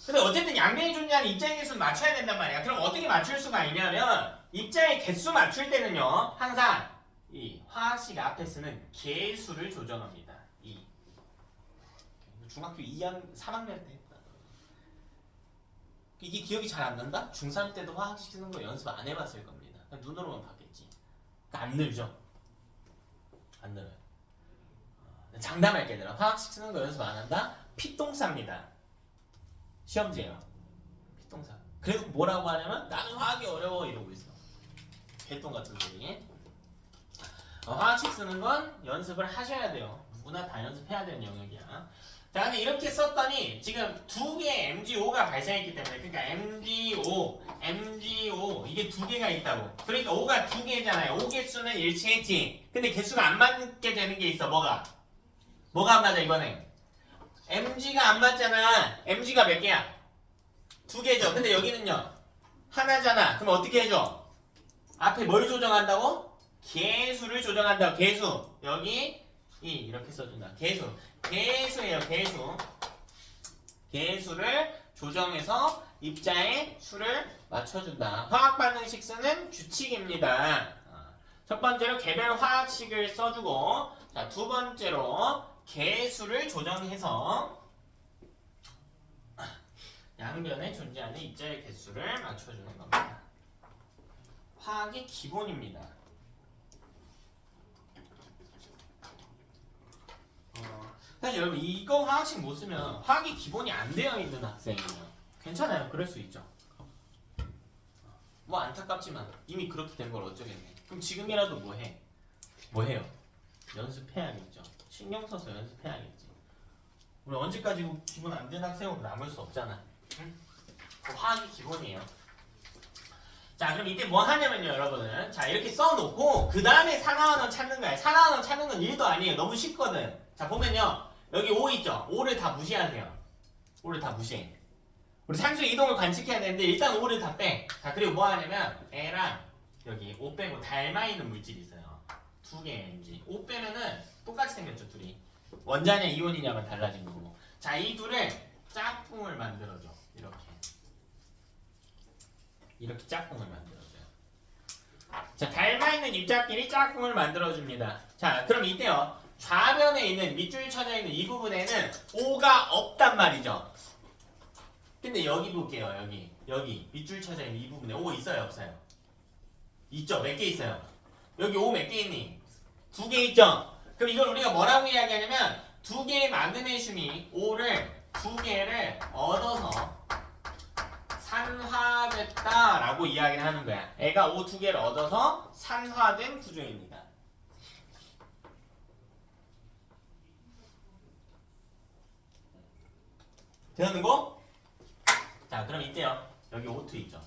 Speaker 1: 근데 어쨌든 양면이 존재하는 입자의 개수는 맞춰야 된단 말이야. 그럼 어떻게 맞출 수가 있냐면 입자의 개수 맞출 때는요 항상 이 화학식 앞에 쓰는 개수를 조정합니다. 중학교 2학 3학년 때 했다. 이게 기억이 잘 안 난다? 중3 때도 화학식 쓰는 거 연습 안 해봤을 겁니다. 그냥 눈으로만 봤겠지. 그러니까 안 늘죠. 안 늘어요. 장담할게 얘들아. 화학식 쓰는 거 연습 안 한다? 피똥싸입니다. 시험지예요. 피똥싸. 그래도 뭐라고 하냐면 나는 화학이 어려워 이러고 있어. 개똥 같은 소리. 화학식 쓰는 건 연습을 하셔야 돼요. 누구나 다 연습해야 되는 영역이야. 자, 근데 이렇게 썼더니 지금 두 개의 MgO가 발생했기 때문에 그러니까 MgO 이게 두 개가 있다고. 그러니까 O가 두 개잖아요. O 개수는 일치했지. 근데 개수가 안 맞게 되는 게 있어. 뭐가 안 맞아 이번에? Mg가 안 맞잖아. Mg가 몇 개야? 두 개죠. 근데 여기는요 하나잖아. 그럼 어떻게 해줘? 앞에 뭘 조정한다고? 개수를 조정한다고. 개수. 여기 이렇게 써준다. 개수예요. 개수를 조정해서 입자의 수를 맞춰준다. 화학 반응식 쓰는 규칙입니다. 첫 번째로 개별 화학식을 써주고, 자, 두 번째로 개수를 조정해서 양변에 존재하는 입자의 개수를 맞춰주는 겁니다. 화학의 기본입니다. 사실 여러분 이거 화학식 못 쓰면 화학이 기본이 안 되어 있는 학생이면 괜찮아요. 그럴 수 있죠. 뭐 안타깝지만 이미 그렇게 된 걸 어쩌겠네. 그럼 지금이라도 뭐 해? 뭐 해요? 연습해야겠죠. 신경 써서 연습해야겠지. 우리 언제까지 기본 안 된 학생으로 남을 수 없잖아. 응? 화학이 기본이에요. 자, 그럼 이때 뭐 하냐면요, 여러분은. 자, 이렇게 써놓고 그 다음에 산화원원 찾는 거야. 산화원원 찾는 건 일도 아니에요. 너무 쉽거든. 자, 보면요. 여기 O 있죠? O를 다 무시하세요. O를 다 무시해. 우리 산수 이동을 관측해야 되는데 일단 O를 다 빼. 자, 그리고 뭐 하냐면 A랑 여기 O 빼고 닮아 있는 물질이 있어요. 두 개의 MG. O 빼면은 똑같이 생겼죠, 둘이. 원자냐 이온이냐만 달라진 거고. 자, 이 둘을 짝꿍을 만들어줘. 이렇게 짝꿍을 만들어줘요. 자, 닮아 있는 입자끼리 짝꿍을 만들어줍니다. 자, 그럼 이때요. 좌변에 있는 밑줄 쳐져 있는 이 부분에는 O가 없단 말이죠. 근데 여기 볼게요. 여기 밑줄 쳐져 있는 이 부분에 O 있어요, 없어요? 있죠. 몇 개 있어요? 여기 O 몇 개 있니? 두 개 있죠. 그럼 이걸 우리가 뭐라고 이야기하냐면 두 개의 마그네슘이 O를 두 개를 얻어서 산화됐다라고 이야기를 하는 거야. 애가 O 두 개를 얻어서 산화된 구조입니다. 되는 거? 자, 그럼 이때요. 여기 O2 있죠.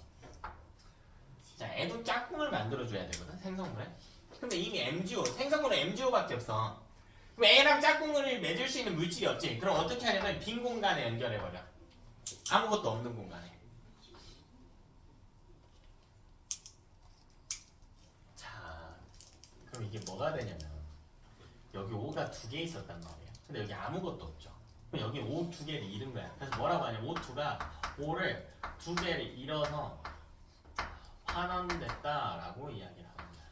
Speaker 1: 자, 애도 짝꿍을 만들어줘야 되거든, 생성물에. 근데 이미 MgO, 생성물에 MgO밖에 없어. 그럼 애랑 짝꿍을 맺을 수 있는 물질이 없지. 그럼 어떻게 하냐면 빈 공간에 연결해버려. 아무것도 없는 공간에. 자, 그럼 이게 뭐가 되냐면 여기 O가 두 개 있었단 말이야. 근데 여기 아무것도 없죠. 그럼 여기 O 두 개를 잃은 거야. 그래서 뭐라고 하냐면 O2가 O를 두 개를 잃어서 환원됐다라고 이야기를 합니다.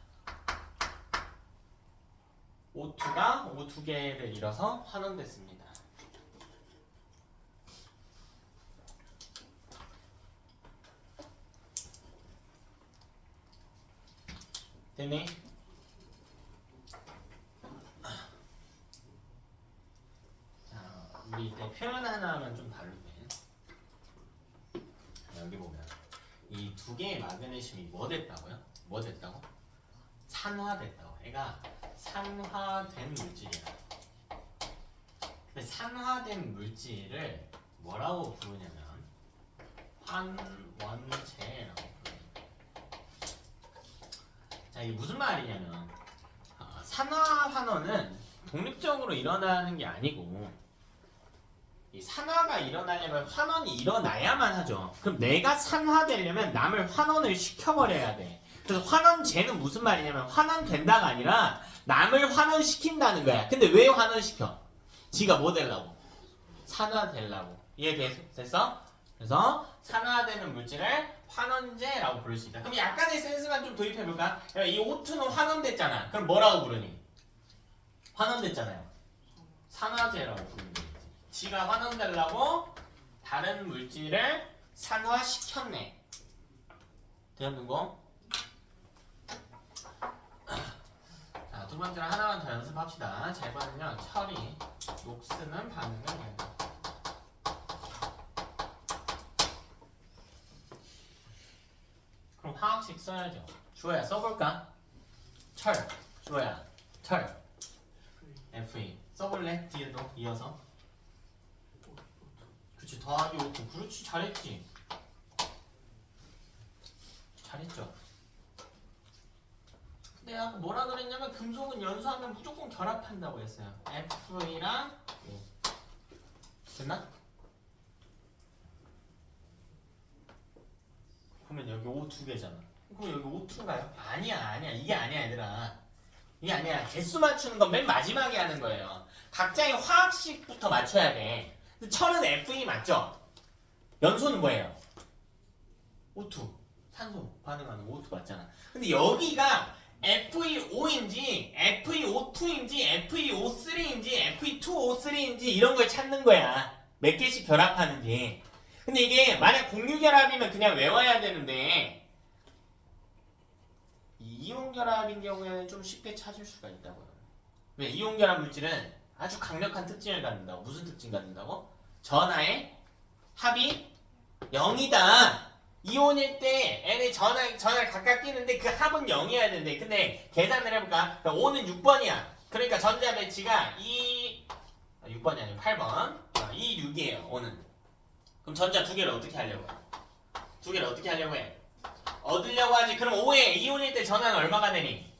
Speaker 1: O2가 O 두 개를 잃어서 환원됐습니다. 됐니? 자, 우리 이때 표현 하나만 좀 다룰게. 여기 보면 이 두 개의 마그네슘이 뭐 됐다고요? 뭐 됐다고? 산화됐다고. 얘가 산화된 물질이야. 근데 산화된 물질을 뭐라고 부르냐면 환원체라고 부르는. 자, 이게 무슨 말이냐면 산화 환원은 독립적으로 일어나는 게 아니고 이 산화가 일어나려면 환원이 일어나야만 하죠. 그럼 내가 산화되려면 남을 환원을 시켜버려야 돼. 그래서 환원제는 무슨 말이냐면 환원된다가 아니라 남을 환원시킨다는 거야. 근데 왜 환원시켜? 지가 뭐 되려고? 산화되려고. 이해됐어? 그래서 산화되는 물질을 환원제라고 부를 수 있다. 그럼 약간의 센스만 좀 도입해볼까? 이 O2는 환원됐잖아. 그럼 뭐라고 부르니? 환원됐잖아요. 산화제라고 부르는 거지. 지가 환원되려고 다른 물질을 산화시켰네. 대한민국. 자, 두 번째로 하나만 더 연습합시다. 잘 봐는요, 철이 녹쓰는 반응을 된다. 그럼 화학식 써야죠. 주어야 써볼까? 철. 주어야 철. Fe. 써볼래? 뒤에도 이어서. 그치, 더하기 O2. 그렇지, 잘했지. 잘했죠. 근데 아까 뭐라 그랬냐면 금속은 연소하면 무조건 결합한다고 했어요. Fe랑 O. 됐나? 그러면 여기 O 두 개잖아. 그럼 여기 O2인가요? 아니야. 이게 아니야, 얘들아. 이게 아니야. 개수 맞추는 건 맨 마지막에 하는 거예요. 각자의 화학식부터 맞춰야 돼. 철은 Fe 맞죠? 연소는 뭐예요? O2. 산소 반응하는 O2 맞잖아. 근데 여기가 FeO인지 FeO2인지 FeO3인지 Fe2O3인지 이런 걸 찾는 거야. 몇 개씩 결합하는지. 근데 이게 만약 공유결합이면 그냥 외워야 되는데 이온결합인 경우에는 좀 쉽게 찾을 수가 있다고요. 왜? 이온결합 물질은 아주 강력한 특징을 갖는다고. 무슨 특징 갖는다고? 전하의 합이 0이다. 이온일 때 N의 전하를 각각 끼는데 그 합은 0이어야 되는데 근데 계산을 해볼까? 5는 6번이야. 그러니까 전자 배치가 6번이 아니고 8번. 2, 6이에요. 5는. 그럼 전자 두 개를 어떻게 하려고 해? 두 개를 어떻게 하려고 해? 얻으려고 하지. 그럼 5에 이온일 때 전하는 얼마가 되니?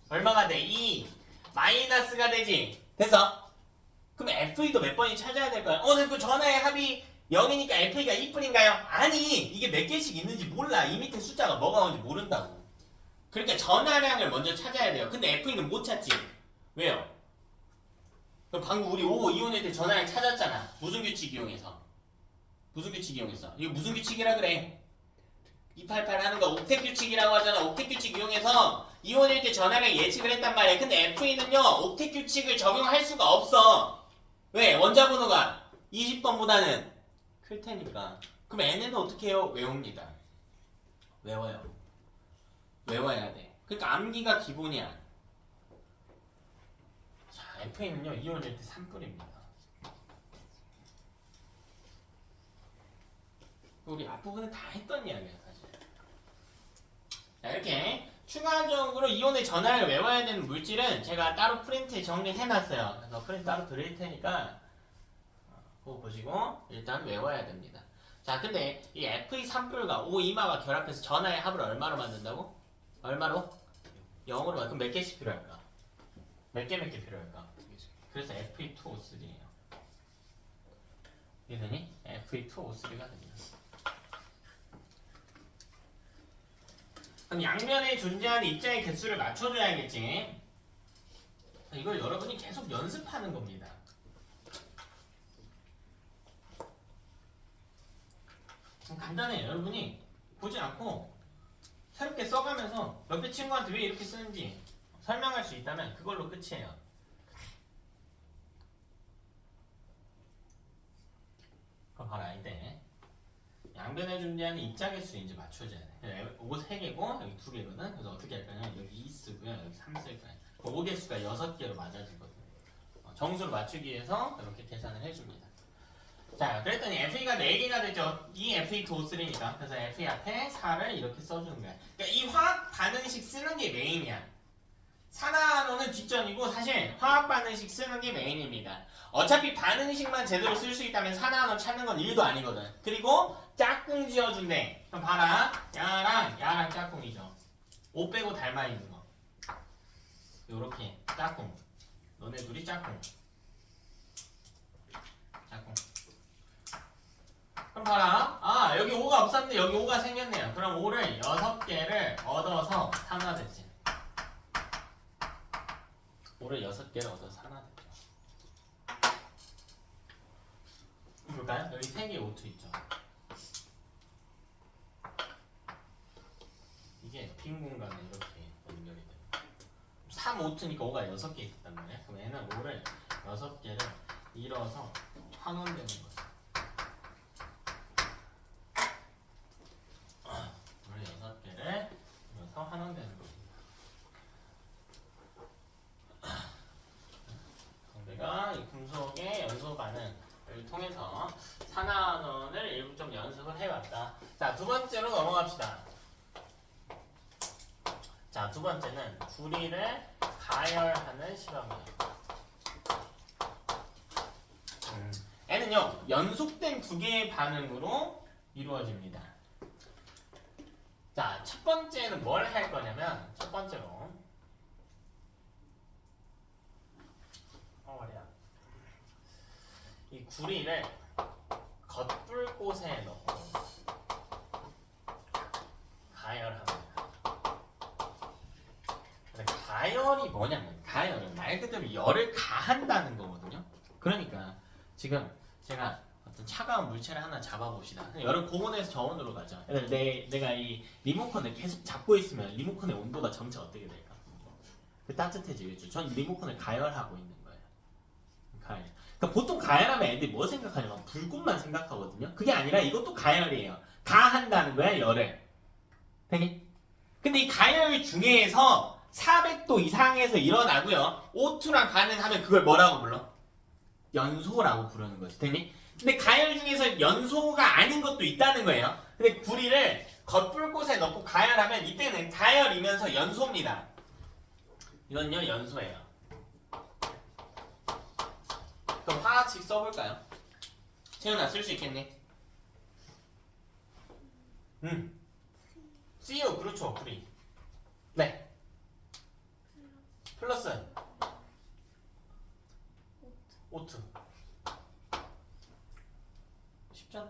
Speaker 1: 얼마가 돼? 2 마이너스가 되지. 됐어? 그럼 FE도 몇 번이 찾아야 될 거야? 근데 그 전하의 합이 0이니까 FE가 2뿐인가요? 아니, 이게 몇 개씩 있는지 몰라. 이 밑에 숫자가 뭐가 오는지 모른다고. 그러니까 전하량을 먼저 찾아야 돼요. 근데 FE는 못 찾지. 왜요? 그럼 방금 우리 5 이온일 때 전하량 찾았잖아. 무슨 규칙 이용해서? 무슨 규칙 이용해서? 이거 무슨 규칙이라 그래? 288 하는 거 옥텟 규칙이라고 하잖아. 옥텟 규칙 이용해서 이온일 때 전하량 예측을 했단 말이야. 근데 FE는요, 옥텟 규칙을 적용할 수가 없어. 왜? 원자 번호가 20번보다는 클 테니까. 그럼 N은 어떻게 해요? 외웁니다. 외워요. 외워야 돼. 그러니까 암기가 기본이야. 자, FE는요, 이온일 때 3뿔입니다. 우리 앞부분은 다 했던 이야기야, 사실. 자, 이렇게 추가적으로 이온의 전하를 외워야 되는 물질은 제가 따로 프린트에 정리해놨어요. 그래서 프린트 따로 드릴 테니까 그거 보시고 일단 외워야 됩니다. 자, 근데 이 Fe3뿔과 O2마가 결합해서 전하의 합을 얼마로 만든다고? 얼마로? 0으로 만들. 그럼 몇 개씩 필요할까? 몇 개 필요할까? 그래서 Fe2O3예요. 이해되니? Fe2O3가 됩니다. 그럼 양면에 존재하는 입자의 개수를 맞춰줘야겠지. 이걸 여러분이 계속 연습하는 겁니다. 간단해요. 여러분이 보지 않고 새롭게 써가면서 옆에 친구한테 왜 이렇게 쓰는지 설명할 수 있다면 그걸로 끝이에요. 그럼 봐라, 이때 양변에 존재하는 입자 개수 이제 맞춰줘야 돼. 3개고 여기 2개거든. 그래서 어떻게 할 거냐? 여기 2 쓰고요. 여기 3 쓸 거야. 5개수가 6개로 맞아지거든. 정수를 맞추기 위해서 이렇게 계산을 해줍니다. 자, 그랬더니 FE가 4개가 되죠. 이 FE2O3니까. 그래서 FE 앞에 4를 이렇게 써주는 거야. 그러니까 이 화학 반응식 쓰는 게 메인이야. 산화하노는 뒷전이고 사실 화학 반응식 쓰는 게 메인입니다. 어차피 반응식만 제대로 쓸 수 있다면 산화하노 찾는 건 1도 아니거든. 그리고 짝꿍 지어준대. 그럼 봐라. 야랑 짝꿍이죠. 5 빼고 닮아 있는 거. 요렇게 짝꿍. 너네 둘이 짝꿍. 그럼 봐라. 아, 여기 5가 없었는데 여기 5가 생겼네요. 그럼 5를 6개를 얻어서 산화됐지. 5를 6개를 얻어서 산화됐죠. 볼까요? 여기 3개 O2 있죠. 이게 빈 공간에 이렇게 연결이 돼요. 3 O2니까 5가 6개 있단 말이야. 그럼 얘는 5를 6개를 잃어서 환원되는 거죠. 6개를 잃어서 환원되는 겁니다. 우리가 이 금속의 연소 반응을 통해서 산화원을 일부 좀 연습을 해봤다. 자, 두 번째로 넘어갑시다. 자, 두 번째는 구리를 가열하는 실험이에요. 얘는요, 연속된 두 개의 반응으로 이루어집니다. 자, 첫 번째는 뭘 할 거냐면, 첫 번째로 이 구리를 겉불꽃에 넣고 가열합니다. 가열이 뭐냐면, 가열은 말 그대로 열을 가한다는 거거든요. 그러니까 지금 제가 어떤 차가운 물체를 하나 잡아봅시다. 열을 고온에서 저온으로 가죠. 내가 이 리모컨을 계속 잡고 있으면 리모컨의 온도가 점차 어떻게 될까? 따뜻해지겠죠. 전 리모컨을 가열하고 있는 거예요. 가열. 그러니까 보통 가열하면 애들이 뭐 생각하냐면 불꽃만 생각하거든요. 그게 아니라 이것도 가열이에요. 가한다는 거야, 열을. 되니? 근데 이 가열 중에서 400도 이상에서 일어나고요. O2랑 반응하면 그걸 뭐라고 불러? 연소라고 부르는 거지. 되니? 근데 가열 중에서 연소가 아닌 것도 있다는 거예요. 근데 구리를 겉불꽃에 넣고 가열하면 이때는 가열이면서 연소입니다. 이건요, 연소예요. 그럼 화학식 써볼까요? 채연아, 쓸 수 있겠니? CO, 그렇죠, 구리. 네. 플러스 O2. 쉽잖아.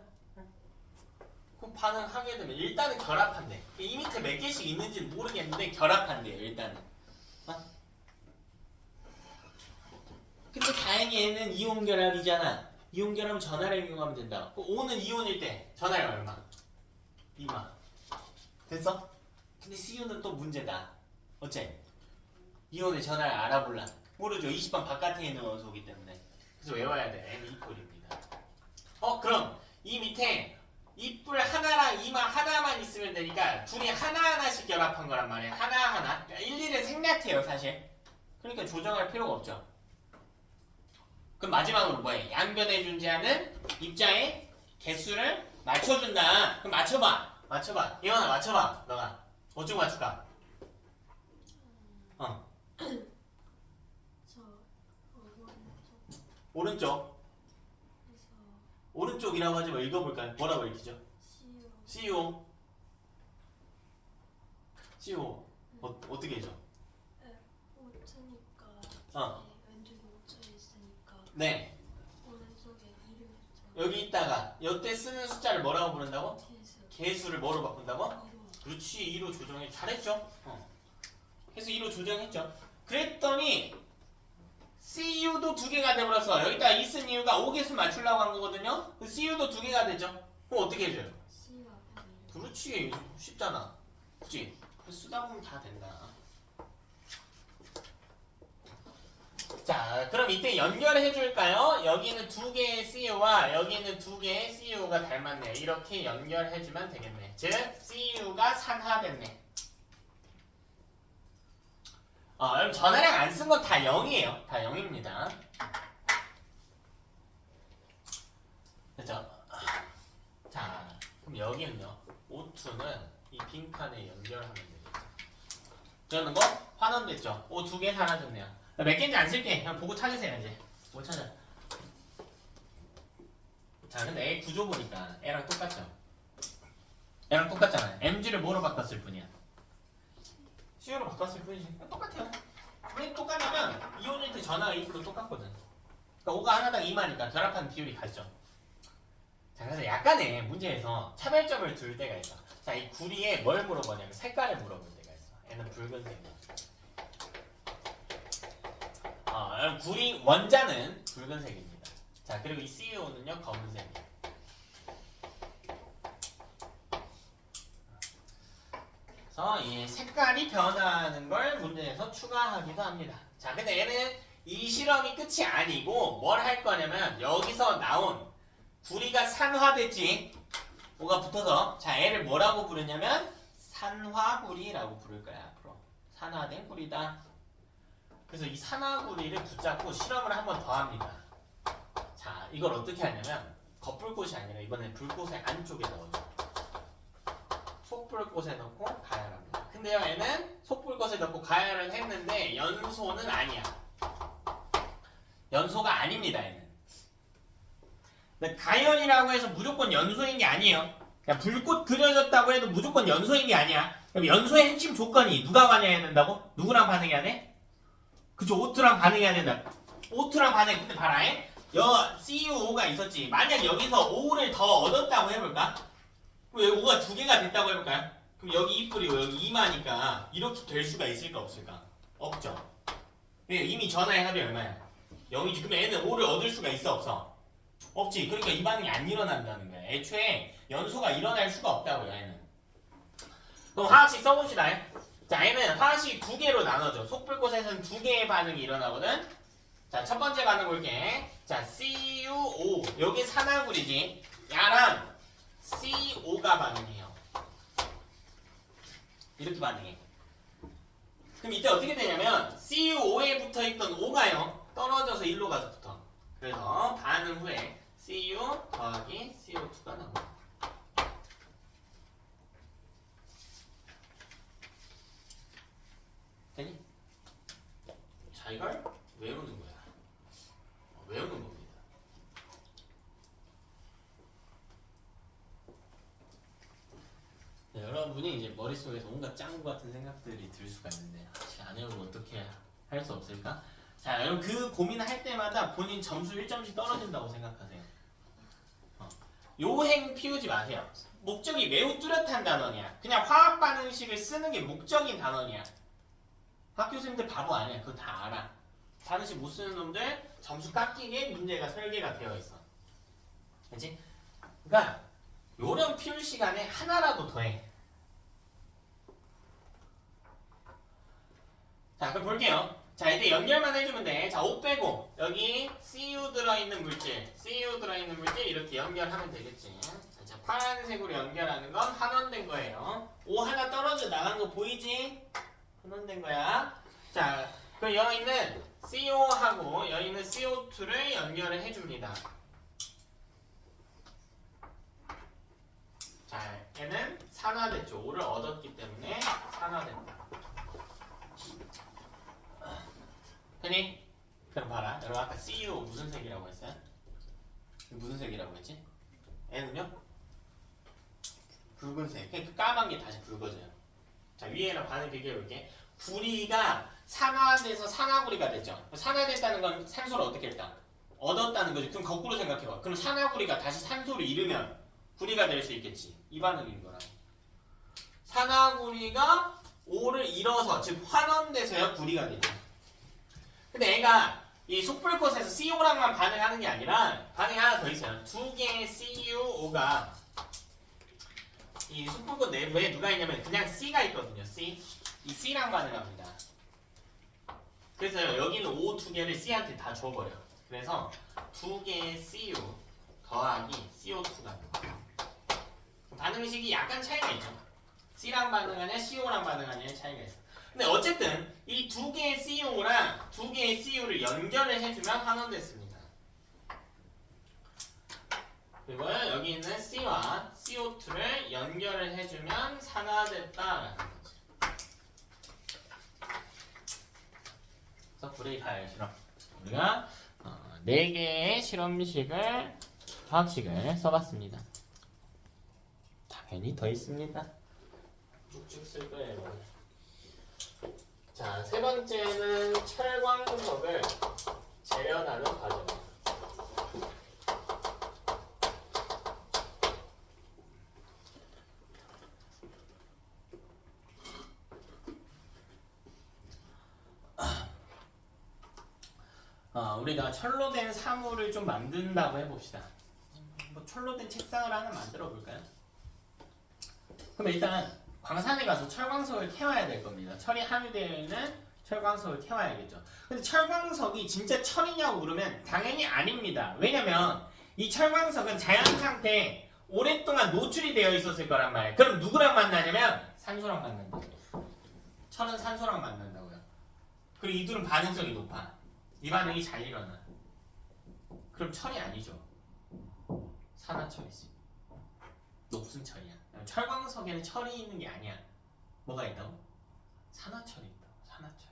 Speaker 1: 그럼 반응하게 되면 일단은 결합한대. 이 밑에 몇 개씩 있는지는 모르겠는데 결합한대요, 일단은. 근데 다행히 얘는 이온 결합이잖아. 이온 결합은 전하를 이용하면 된다. O는 이온일 때 전하를 얼마? 2마. 됐어? 근데 CU는 또 문제다. 어째? 이온의 전하를 알아볼라. 모르죠. 20번 바깥에 있는 원소이기 때문에. 그래서 외워야 돼. N2입니다. 그럼 이 밑에 이뿔 하나랑 이마 하나만 있으면 되니까 둘이 하나하나씩 결합한 거란 말이야. 하나하나. 그러니까 일일은 생략해요, 사실. 그러니까 조정할 필요가 없죠. 그럼 마지막으로 뭐해? 양변에 존재하는 입자의 개수를 맞춰준다. 그럼 맞춰봐. 이현아, 맞춰봐. 너가. 어쩌고 맞출까? 오른쪽. 오른쪽이라고 하지 마. 읽어볼까요? 뭐라고 읽히죠? CO. CO. 어떻게 해줘?
Speaker 2: 왼쪽에 5차 있으니까
Speaker 1: 네.
Speaker 2: 오른쪽에 2를
Speaker 1: 여기 있다가 여태 쓰는 숫자를 뭐라고 부른다고? 개수를 뭐로 바꾼다고?
Speaker 2: 2로
Speaker 1: 그렇지. 2로 조정해. 잘했죠? 그래서 2로 조정했죠. 그랬더니 CU도 2개가 돼버렸어. 여기다가 이 쓴 이유가 5개수 맞추려고 한 거거든요. 그 CU도 2개가 되죠. 그럼 어떻게 해줘요?
Speaker 2: C가 앞에서 2를
Speaker 1: 그렇지. 쉽잖아. 그치? 쓰다 보면 다 된다. 자, 자, 그럼 이때 연결해 줄까요? 여기는 두 개의 CU와 여기는 두 개의 CU가 닮았네. 이렇게 연결해 주면 되겠네. 즉, CU가 산화됐네. 여러분 전화량 안 쓴 건 다 0이에요. 다 0입니다. 됐죠? 자, 그럼 여기는요. O2는 이 빈칸에 연결하면 되겠죠. 저는 거 환원됐죠? O 두 개 사라졌네요. 몇 개인지 안 쓸게. 그냥 보고 찾으세요 이제. 못 찾아. 자, 근데 A 구조 보니까 A랑 똑같죠? A랑 똑같잖아요. MG를 뭐로 바꿨을 뿐이야? CU로 바꿨을 뿐이지. 똑같아요. 왜 똑같냐면 이온일 때 전화가 2% 똑같거든. 그러니까 O가 하나당 2마니까 결합하는 비율이 같죠. 자, 그래서 약간의 문제에서 차별점을 둘 때가 있어. 자, 이 구리에 뭘 물어보냐면 색깔을 물어볼 때가 있어. 얘는 붉은색이야. 구리 원자는 붉은색입니다. 자, 그리고 이 Cu는요 검은색이에요. 그래서 이 색깔이 변하는 걸 문제에서 추가하기도 합니다. 자, 근데 얘는 이 실험이 끝이 아니고 뭘 할 거냐면 여기서 나온 구리가 산화됐지. 뭐가 붙어서 자, 얘를 뭐라고 부르냐면 산화구리라고 부를 거야. 앞으로 산화된 구리다. 그래서 이 산화구리를 붙잡고 실험을 한 번 더 합니다. 자, 이걸 어떻게 하냐면 겉불꽃이 아니라 이번엔 불꽃의 안쪽에 넣어줘. 속불꽃에 넣고 가열합니다. 근데요, 얘는 속불꽃에 넣고 가열을 했는데 연소는 아니야. 연소가 아닙니다, 얘는. 근데 가열이라고 해서 무조건 연소인 게 아니에요. 그냥 불꽃 그려졌다고 해도 무조건 연소인 게 아니야. 그럼 연소의 핵심 조건이 누가 반응해야 된다고? 누구랑 반응해야 돼? 그쵸, O2랑 반응해야 된다. O2랑 반응. 근데 봐라. CuO가 있었지. 만약 여기서 O를 더 얻었다고 해볼까? 그럼 여기 O가 두 개가 됐다고 해볼까요? 그럼 여기 2 뿌리고 여기 2마니까 이렇게 될 수가 있을까 없을까? 없죠. 이미 전화의 합이 얼마야? 0이지. 그럼 얘는 O를 얻을 수가 있어 없어? 없지. 그러니까 이 반응이 안 일어난다는 거야. 애초에 연소가 일어날 수가 없다고요. 얘는. 그럼 화학식 써봅시다. 자, 얘는 화학식 두 개로 나눠져. 속불꽃에서는 두 개의 반응이 일어나거든. 자, 첫 번째 반응 볼게. 자, CuO. 여기 산화구리지. 야랑 CO가 반응해요. 이렇게 반응해. 그럼 이때 어떻게 되냐면 CuO에 붙어있던 O가요 떨어져서 1로 가서 붙어. 그래서 반응 후에 Cu 더하기 CO2가 나옵니다. 되니? 자, 이걸 외우는 거야. 외우는 겁니다. 네, 여러분이 이제 머릿속에서 온갖 짱구 같은 생각들이 들 수가 있는데 안 외우면 어떻게 할 수 없을까? 자, 여러분 그 고민할 때마다 본인 점수 1점씩 떨어진다고 생각하세요. 요행 피우지 마세요. 목적이 매우 뚜렷한 단원이야. 그냥 화학 반응식을 쓰는 게 목적인 단원이야. 학교생들 바보 아니야. 그거 다 알아. 반응식 못 쓰는 놈들 점수 깎이게 문제가 설계가 되어 있어. 그렇지? 그러니까 요령 피울 시간에 하나라도 더해. 자, 그럼 볼게요. 자, 이때 연결만 해주면 돼. 자, O 빼고 여기 Cu 들어있는 물질, Cu 들어있는 물질 이렇게 연결하면 되겠지. 자, 파란색으로 연결하는 건 환원된 거예요. O 하나 떨어져 나간 거 보이지? 환원된 거야. 자, 그럼 여기 있는 CO하고 여기 있는 CO2를 연결을 해줍니다. 자, 얘는 산화됐죠. O를 얻었기 때문에 산화된다. 되니? 그럼 봐라. 여러분 아까 CU 무슨 색이라고 했어요? 무슨 색이라고 했지? N은요? 붉은색. 그러니까 까만 게 다시 붉어져요. 자, 위에랑 반응 비교해볼게. 구리가 산화돼서 산화구리가 됐죠. 산화됐다는 건 산소를 어떻게 했다? 얻었다는 거지. 그럼 거꾸로 생각해봐. 그럼 산화구리가 다시 산소를 잃으면 구리가 될 수 있겠지. 이 반응인 거라. 산화구리가 O를 잃어서 즉 환원돼서야 구리가 되죠. 근데 얘가 이 속불꽃에서 CO랑만 반응하는 게 아니라 반응이 하나 더 있어요. 두 개의 CuO가 이 속불꽃 내부에 누가 있냐면 그냥 C가 있거든요. C. 이 C랑 반응합니다. 그래서 여기는 O 두 개를 C한테 다 줘버려. 그래서 두 개의 CU 더하기 CO2가 반응식이 약간 차이가 있죠. C랑 반응하냐 CO랑 반응하냐의 차이가 있어. 근데 어쨌든 이 두 개의 CO랑 두 개의 CU를 연결을 해주면 환원됐습니다. 그리고 여기 있는 C와 CO2를 연결을 해주면 산화됐다라는 거지. 그래서 브레이크 하열 실험. 우리가 4개의 실험식을 화학식을 써봤습니다. 당연히 더 있습니다. 쭉쭉 쓸 거예요. 자, 세 번째는 철광석을 재련하는 과정입니다. 우리가 철로 된 사물을 좀 만든다고 해봅시다. 뭐 철로 된 책상을 하나 만들어 볼까요? 그럼 일단 광산에 가서 철광석을 캐와야 될 겁니다. 철이 함유되어 있는 철광석을 캐와야겠죠. 근데 철광석이 진짜 철이냐고 물으면 당연히 아닙니다. 왜냐면 이 철광석은 자연 상태에 오랫동안 노출이 되어 있었을 거란 말이에요. 그럼 누구랑 만나냐면 산소랑 만난다고요. 철은 산소랑 만난다고요. 그리고 이 둘은 반응성이 높아. 이 반응이 잘 일어나. 그럼 철이 아니죠. 산화철이지. 녹슨 철이야. 철광석에는 철이 있는 게 아니야. 뭐가 있다고? 산화철이 있다고. 산화철이.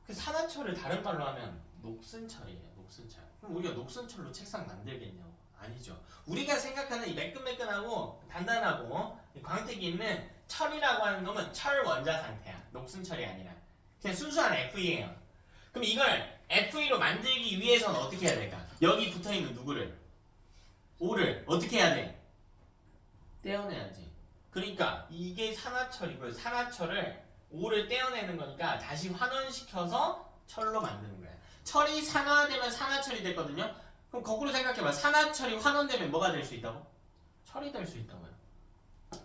Speaker 1: 그 산화철을 다른 말로 하면 녹슨 철이에요. 녹슨 철. 그럼 우리가 녹슨 철로 책상 만들겠냐고? 아니죠. 우리가 생각하는 이 매끈매끈하고 단단하고 광택이 있는 철이라고 하는 놈은 철 원자 상태야. 녹슨 철이 아니라. 그냥 순수한 Fe예요. 그럼 이걸 Fe로 만들기 위해서는 어떻게 해야 될까? 여기 붙어있는 누구를? O를 어떻게 해야 돼? 떼어내야지. 그러니까 이게 산화철이고요. 산화철을 O를 떼어내는 거니까 다시 환원시켜서 철로 만드는 거야. 철이 산화되면 산화철이 됐거든요. 그럼 거꾸로 생각해봐. 산화철이 환원되면 뭐가 될 수 있다고? 철이 될 수 있다고요.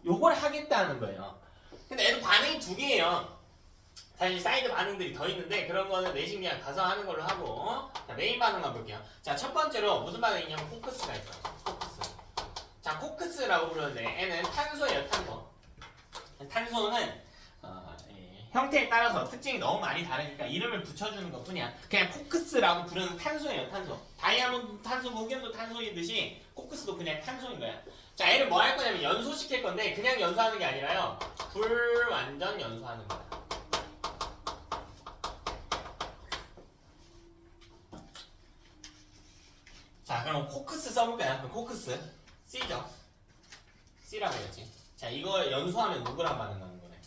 Speaker 1: 요걸 하겠다는 거예요. 근데 얘도 반응이 두 개예요. 사실 사이드 반응들이 더 있는데 그런 거는 내신 그냥 가서 하는 걸로 하고. 자, 메인 반응만 볼게요. 자, 첫 번째로 무슨 반응이 있냐면 코크스가 있어요. 코크스. 자, 코크스라고 부르는데 얘는 탄소예요. 탄소. 탄소는 형태에 따라서 특징이 너무 많이 다르니까 이름을 붙여주는 것 뿐이야. 그냥 코크스라고 부르는 탄소예요. 탄소. 다이아몬드 탄소, 목염도 탄소이듯이 코크스도 그냥 탄소인 거야. 자, 얘를 뭐 할 거냐면 연소시킬 건데 그냥 연소하는 게 아니라요. 불완전 연소하는 거야. 자, 그럼 코크스 써볼까요? 그럼 코크스 C죠. C라고 했지. 자, 이거 연소하면 누구랑 반응하는 거네?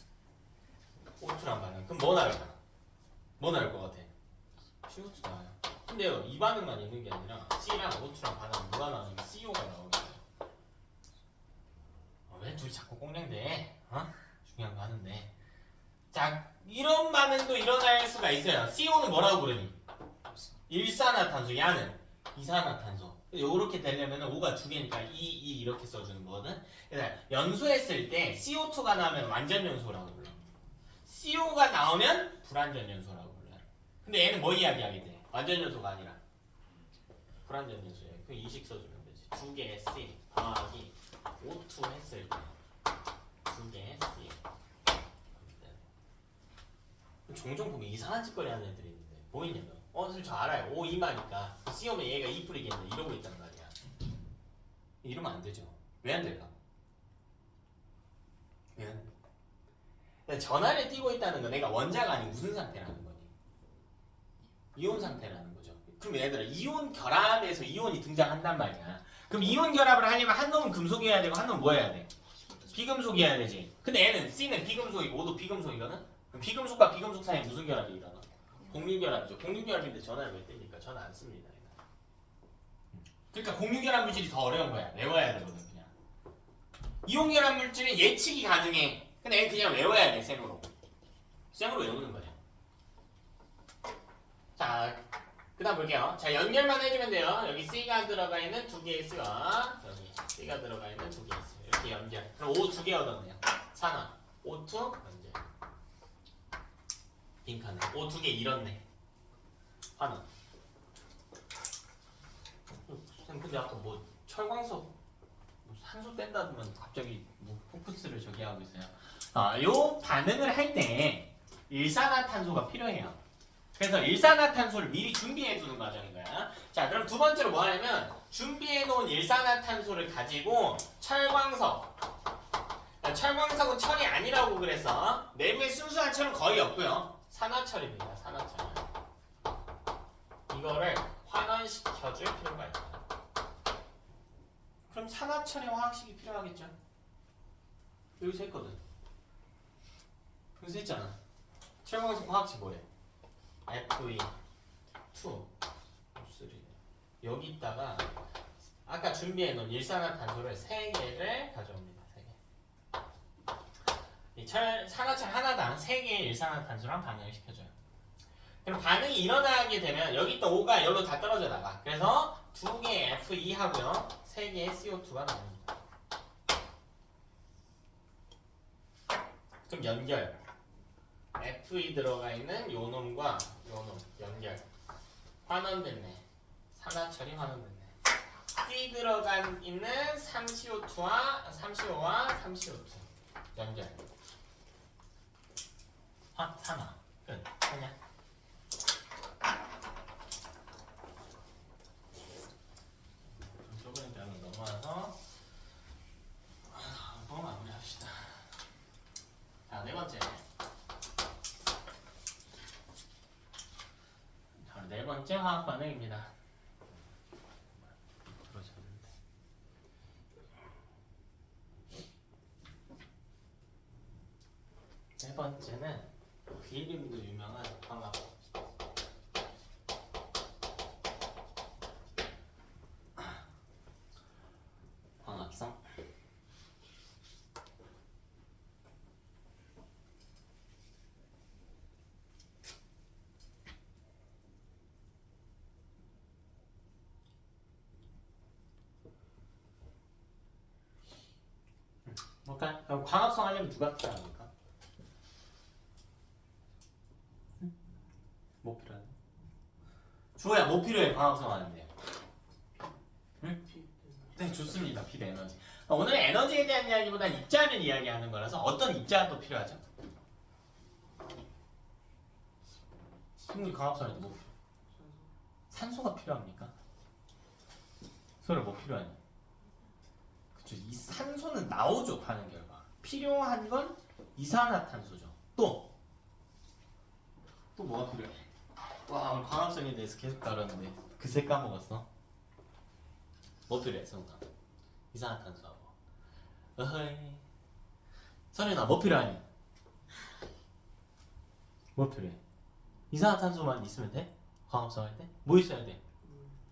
Speaker 1: O2랑 반응. 그럼 뭐 나올까? 뭐 나올 것 같아? CO2 나와요. 근데요, 이 반응만 있는 게 아니라 C랑 O2랑 반응은 누가 나오냐면 CO가 나오겠죠. 왜 둘이 자꾸 꽁냥대? 중요한 거 하는데. 자, 이런 반응도 일어날 수가 있어요. CO는 뭐라고 부르니? 일산화탄소, 야는 이산화탄소. 요렇게 되려면 O가 두 개니까 E 이렇게 써주는 거거든. 그래서 연소했을 때 CO2가 나오면 완전 연소라고 불러. CO가 나오면 불완전 연소라고 불러. 근데 얘는 뭐 이야기하게 돼? 완전 연소가 아니라 불완전 연소야. 그 이식 써주면 되지. 두 개의 C 더하기 O2 했을 때 두 개의 C. 종종 보면 이상한 짓거리 하는 애들이 있는데 뭐 있냐면 사실 저 알아요. O 이마니까 C 오면 얘가 2풀이겠네 이러고 있단 말이야. 이러면 안 되죠. 왜 안 될까? 왜 안 될까? 전하를 띄고 있다는 건 내가 원자가 아닌 무슨 상태라는 거니? 이온 상태라는 거죠. 그럼 얘들아 이온 결합에서 이온이 등장한단 말이야. 그럼 이온 결합을 하려면 한 놈은 금속이어야 되고 한 놈은 뭐 해야 돼? 비금속이어야 되지. 근데 얘는 C는 비금속이고 O도 비금속이거든? 그럼 비금속과 비금속 사이에 무슨 결합이 일어나? 공유결합이죠. 공유결합인데 전화를 왜 떼니까 전화 안 씁니다. 그러니까 공유결합 물질이 더 어려운 거야. 외워야 되거든 그냥. 이온결합 물질은 예측이 가능해. 근데 얘는 그냥 외워야 돼. 생으로. 생으로 외우는 거야. 자, 그 다음 볼게요. 자, 연결만 해주면 돼요. 여기 C가 들어가 있는 두 개의 C와 여기 C가 들어가 있는 두 개의 C. 이렇게 연결. 그럼 O 두 개 얻었네요. 산화. O2 연결. 빈칸에 O 두 개 잃었네. 환원. 쌤 근데 아까 뭐 철광석 뭐 산소 뺀다더만 갑자기 뭐 포커스를 저기 하고 있어요. 요 반응을 할 때 일산화탄소가 필요해요. 그래서 일산화탄소를 미리 준비해 두는 과정인 거야. 자, 그럼 두 번째로 뭐 하냐면 준비해 놓은 일산화탄소를 가지고 철광석은 철이 아니라고 그래서 내부에 순수한 철은 거의 없고요. 산화철입니다. 산화철. 이거를 환원시켜줄 필요가 있다. 그럼 산화철의 화학식이 필요하겠죠? 여기서 했거든. 여기서 했잖아. 철광석 화학식 뭐예요? Fe2O3. 여기다가 아까 준비해놓은 일산화탄소를 3개를 가져옵니다. 3개. 이 산화철 하나당 3개의 일산화탄소랑 반응을 시켜줘요. 그럼 반응이 일어나게 되면 여기 있던 O가 여기로 다 떨어져 나가. 그래서 2개의 Fe 하고요. 3개의 CO2가 나옵니다. 그럼 연결. Fe 들어가 있는 요 놈과 요 놈 연결. 환원됐네. 산화철이 환원됐네. C 들어간 있는 3CO2와 3CO2 연결. 산화. 끝. 그냥. 저번에 배운 넘어와서 한번 마무리합시다. 자, 네 번째. 네 번째 화학 반응입니다. 들어졌는데. 네 번째는 비름도 유명한 화학. 광합성. 뭘까? 그럼 광합성 하려면 누가 필요합니까? 뭐 필요하냐? 주호야 뭐 필요해 광합성 하는데? 응? 네 좋습니다. 필 에너지. 오늘 에너지에 대한 이야기보단 입자를 이야기하는 거라서 어떤 입자도 필요하죠? 식물 광합성에도 뭐 필요해? 산소가 필요합니까? 소를 뭐 필요하냐? 그쵸, 이 산소는 나오죠. 하는 결과 필요한 건 이산화탄소죠. 또 뭐가 필요해? 와 오늘 광합성에 대해서 계속 다뤘는데 그새 까먹었어. 뭐 필요해 성우가? 이산화탄소하고. 어허이 선현아 뭐 필요하니? 뭐 필요해? 이산화탄소만 있으면 돼? 광합성 할 때? 뭐 있어야 돼?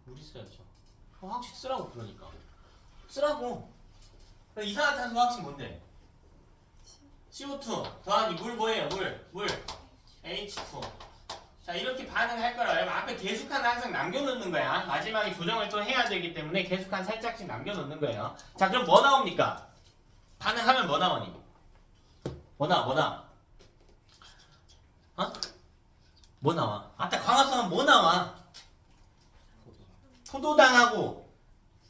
Speaker 1: 물 있어야죠. 화학식 쓰라고 그러니까 쓰라고. 이산화탄소 화학식 뭔데? CO2 더하기 물 뭐예요? 물 H2O. 자 이렇게 반응할 거라. 여러분 앞에 계속한 항상 남겨놓는 거야. 마지막에 조정을 또 해야 되기 때문에 계속한 살짝씩 남겨놓는 거예요. 자 그럼 뭐 나옵니까? 반응하면 뭐 나오니? 뭐 나와? 어? 뭐 나와? 아까 광합성은 뭐 나와? 포도당하고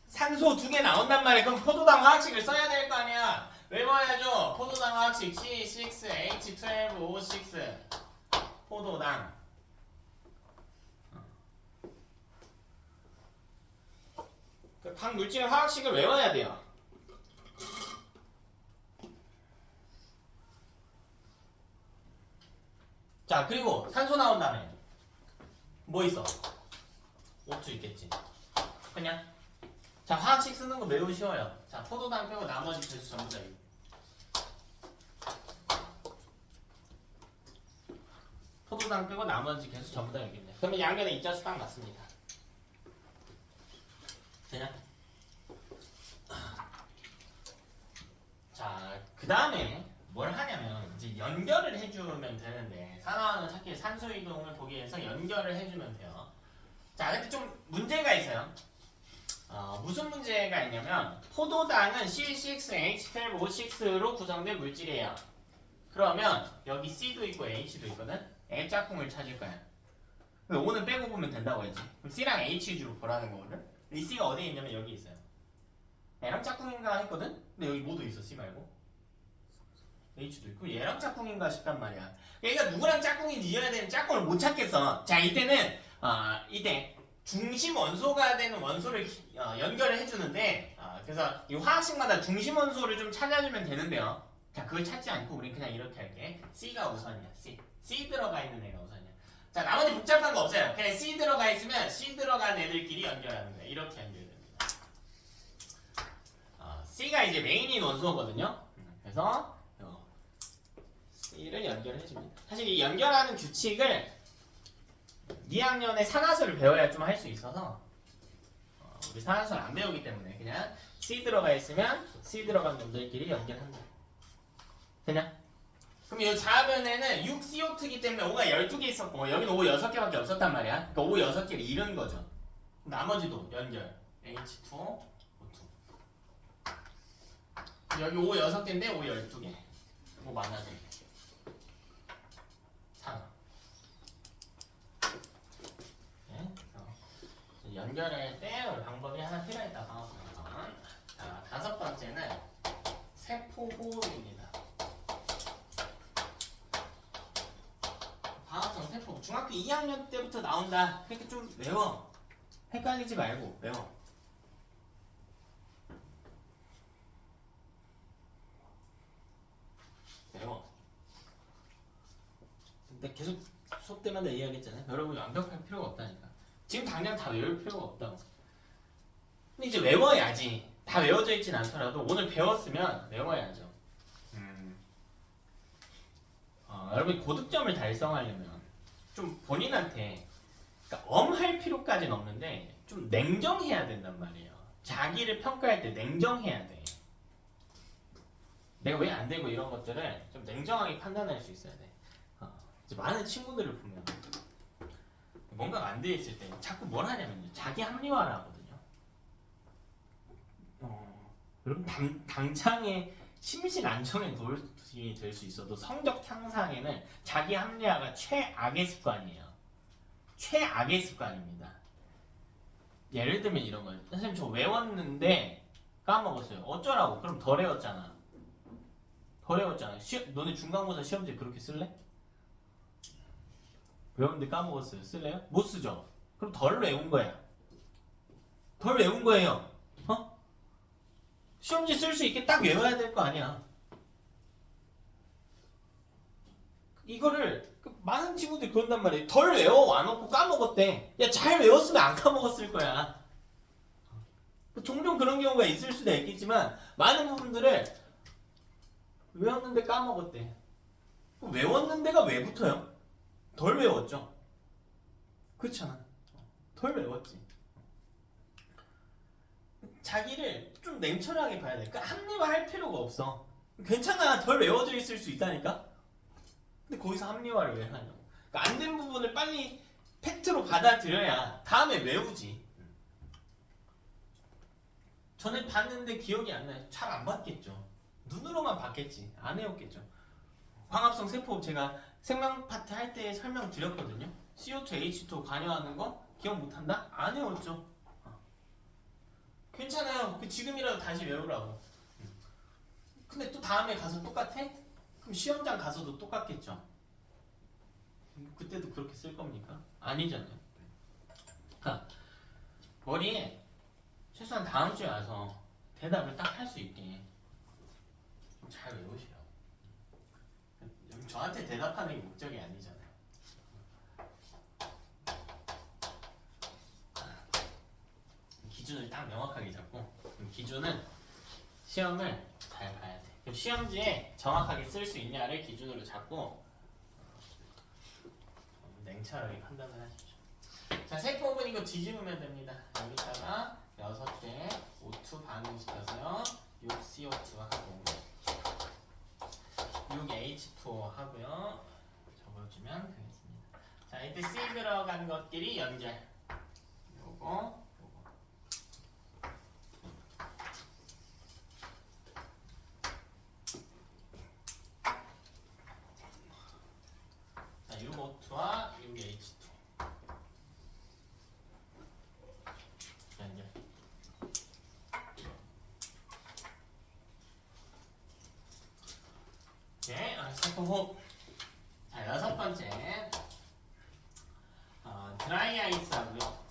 Speaker 1: 산소 2개 나온단 말이야. 그럼 포도당 화학식을 써야 될 거 아니야. 외워야죠. 포도당 화학식 C6H12O6 포도당. 각 물질의 화학식을 외워야 돼요. 자 그리고 산소 나온 다음에 뭐 있어? O2 있겠지. 그냥 자 화학식 쓰는 거 매우 쉬워요. 자 포도당 빼고 나머지 개수 전부 다 이거. 포도당 빼고 나머지 개수 전부 다 여기네. 그러면 양변의 입자수 딱 맞습니다. 되냐? 자 그 다음에 뭘 하냐면 이제 연결을 해주면 되는데 산화하는 찾기 산소 이동을 보기 위해서 연결을 해주면 돼요. 자 근데 좀 문제가 있어요. 무슨 문제가 있냐면 포도당은 C6H12O6로 구성된 물질이에요. 그러면 여기 C도 있고 H도 있거든. 애 짝꿍을 찾을 거야. 근데 O는 빼고 보면 된다고 했지. 그럼 C랑 H 위주로 보라는 거거든. 이 C가 어디에 있냐면 여기 있어요. 얘랑 짝꿍인가 했거든? 근데 여기 뭐도 있어, C 말고. H도 있고 얘랑 짝꿍인가 싶단 말이야. 얘가 누구랑 짝꿍인지 이해해야 되는 짝꿍을 못 찾겠어. 자, 이때는 이때 중심 원소가 되는 원소를 연결을 해주는데 그래서 이 화학식마다 중심 원소를 좀 찾아주면 되는데요. 자, 그걸 찾지 않고 우린 그냥 이렇게 할게. C가 우선이야. C 들어가 있는 애가 우선이야. 자, 나머지 복잡한 거 없어요. 그냥 C 들어가 있으면 C 들어간 애들끼리 연결하는 거야. 이렇게 연결됩니다. C가 이제 메인인 원소거든요. 그래서 C를 연결해줍니다. 사실 이 연결하는 규칙을 2학년에 산화수를 배워야 좀 할 수 있어서 우리 산화수를 안 배우기 때문에 그냥 C 들어가 있으면 C 들어간 놈들끼리 연결한다. 되냐? 그럼 이 좌변에는 6CO2이기 때문에 O가 12개 있었고 여기는 O 6개밖에 없었단 말이야. 그러니까 O 6개를 잃은 거죠. 나머지도 연결 H2, O2. 여기 O 6개인데 O 12개. O 많아져. 산화. 연결할 때 방법이 하나 필요했다. 방법은. 자, 다섯 번째는 세포 호흡입니다. 방합성 세포. 중학교 2학년 때부터 나온다. 그러니까 좀 외워. 헷갈리지 말고 외워. 외워. 근데 계속 수업 때마다 이야기했잖아요. 여러분이 완벽할 필요가 없다니까. 지금 당장 다 외울 필요가 없다고. 근데 이제 외워야지. 다 외워져 있진 않더라도 오늘 배웠으면 외워야죠. 여러분이 고득점을 달성하려면 좀 본인한테 그러니까 엄할 필요까지는 없는데 좀 냉정해야 된단 말이에요. 자기를 평가할 때 냉정해야 돼. 내가 왜 안 되고 이런 것들을 좀 냉정하게 판단할 수 있어야 돼. 이제 많은 친구들을 보면 뭔가 안 돼 있을 때 자꾸 뭘 하냐면요. 자기 합리화를 하거든요. 여러분 당장에 심신 안정에 도움이 될 수 있어도 성적 향상에는 자기 합리화가 최악의 습관이에요. 최악의 습관입니다. 예를 들면 이런 거예요. 선생님 저 외웠는데 까먹었어요. 어쩌라고? 그럼 덜 외웠잖아. 덜 외웠잖아. 너네 중간고사 시험지 그렇게 쓸래? 외웠는데 까먹었어요. 쓸래요? 못 쓰죠. 그럼 덜 외운 거야. 덜 외운 거예요. 시험지 쓸 수 있게 딱 외워야 될 거 아니야. 이거를 많은 친구들이 그런단 말이에요. 덜 외워 와놓고 까먹었대. 야, 잘 외웠으면 안 까먹었을 거야. 종종 그런 경우가 있을 수도 있겠지만 많은 부분들을 외웠는데 까먹었대. 외웠는데가 왜 붙어요? 덜 외웠죠. 그렇잖아. 덜 외웠지. 자기를 좀 냉철하게 봐야 돼. 그러니까 합리화할 필요가 없어. 괜찮아. 덜 외워져 있을 수 있다니까. 근데 거기서 합리화를 왜 하냐고. 그러니까 안 된 부분을 빨리 팩트로 받아들여야 다음에 외우지. 전에 봤는데 기억이 안 나요. 잘 안 봤겠죠. 눈으로만 봤겠지. 안 외웠겠죠. 광합성 세포 제가 생명 파트 할 때 설명드렸거든요. CO2, H2 관여하는 거 기억 못한다? 안 외웠죠. 괜찮아요. 지금이라도 다시 외우라고. 근데 또 다음에 가서 똑같아? 그럼 시험장 가서도 똑같겠죠. 그때도 그렇게 쓸 겁니까? 아니잖아요. 머리에 최소한 다음 주에 와서 대답을 딱 할 수 있게 좀 잘 외우시라고. 저한테 대답하는 게 목적이 아니잖아요. 기준을 딱 명확하게 잡고 기준은 시험을 잘 봐야 돼. 그럼 시험지에 정확하게 쓸 수 있냐를 기준으로 잡고 냉철하게 판단을 하십시오. 자, 세포분 이거 뒤집으면 됩니다. 여기다가 6개 O2 반응시켜서요. 6CO2 하고 6H2O 하고요. 적어주면 되겠습니다. 자, 이때 C 들어간 것끼리 연결. 요거 자, 6O2 호흡. 자, 여섯 번째. 드라이 아이스 하고요.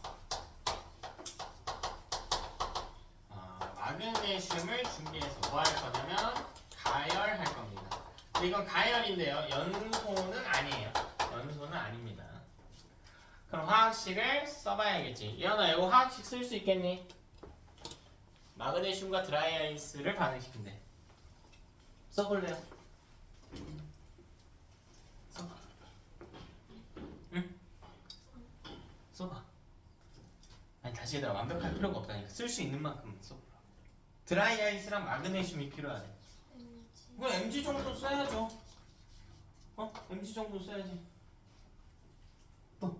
Speaker 1: 마그네슘을 준비해서 뭐 할 거냐면 가열할 겁니다. 근데 이건 가열인데요. 연소는 아니에요. 연소는 아닙니다. 그럼 화학식을 써봐야겠지. 예언아 이거 화학식 쓸 수 있겠니? 마그네슘과 드라이 아이스를 반응시킨대. 써볼래요? 써봐. 응? 써봐. 아니 다시 얘들아 완벽할 필요가 없다니까. 쓸 수 있는 만큼 써보라. 드라이 아이스랑 마그네슘이 필요하대. 이거 mg 정도 써야죠. mg 정도 써야지. 또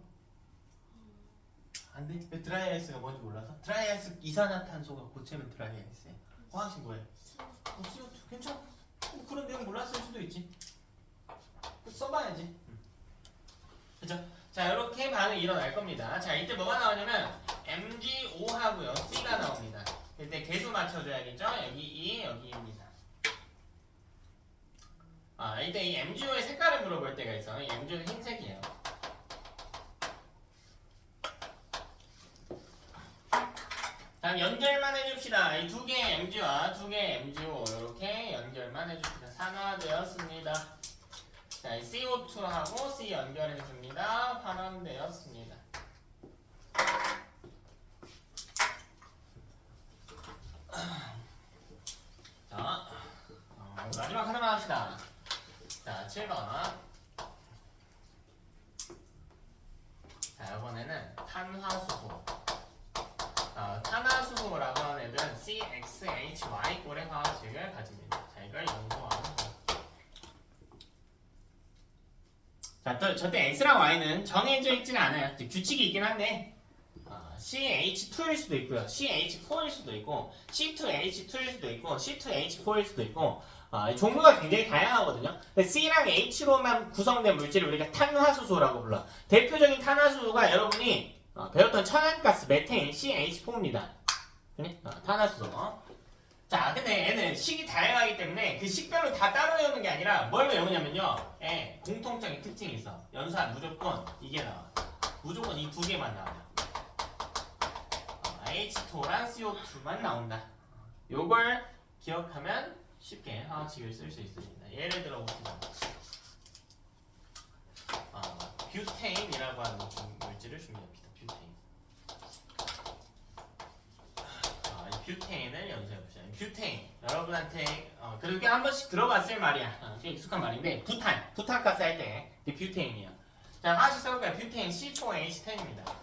Speaker 1: 안돼? 왜 드라이 아이스가 뭔지 몰라서? 드라이 아이스 이산화탄소가 고체면 드라이 아이스야. 화학식 뭐야? CO2 괜찮아. 그런 내용 몰랐을 수도 있지. 써봐야지. 그죠? 자 이렇게 반응이 일어날 겁니다. 자 이때 뭐가 나오냐면 MgO하고요 C가 나옵니다. 이때 개수 맞춰줘야겠죠? 여기 2, 여기 2입니다. 이때 이 MgO의 색깔을 물어볼 때가 있어. 이 MgO는 흰색이에요. 다음 연결만 해줍시다. 이 두 개의 Mg와 두 개의 MgO 이렇게 연결만 해줍시다. 산화되었습니다. 자, 이 CO2하고 C 연결해줍니다. 환원되었습니다. 자, 마지막 하나만 합시다. 자, 7번. 자, 이번에는 탄화수소. 탄화수소라고 하는 애들은 CXHY 꼴의 화학식을 가집니다. 자, 이걸 연소하는 거. 자, 또 저때 X랑 Y는 정해져 있지는 않아요. 규칙이 있긴 한데 CH2일 수도 있고요. CH4일 수도 있고 C2H2일 수도 있고 C2H4일 수도 있고 종류가 굉장히 다양하거든요. 근데 C랑 H로만 구성된 물질을 우리가 탄화수소라고 불러. 대표적인 탄화수소가 여러분이 배웠던 천연가스 메테인 CH4입니다. 탄화수소. 자, 근데 얘는 식이 다양하기 때문에 그 식별로 다 따로 외우는 게 아니라 뭘 외우냐면요. 공통적인 특징이 있어. 연산 무조건 이게 나와. 무조건 이 두 개만 나와요. H2랑 CO2만 나온다. 요걸 기억하면 쉽게 화학식을 쓸 수 있습니다. 예를 들어 봅시다. 뷰테인이라고 하는 물질을 준비합니다. 뷰테인을 연소해봅시다. 뷰테인 여러분한테 그렇게 한 번씩 들어봤을 말이야. 꽤 익숙한 말인데 부탄가스 할 때 뷰테인이에요. 자, 화학식 써볼까요? 뷰테인 C4H10입니다.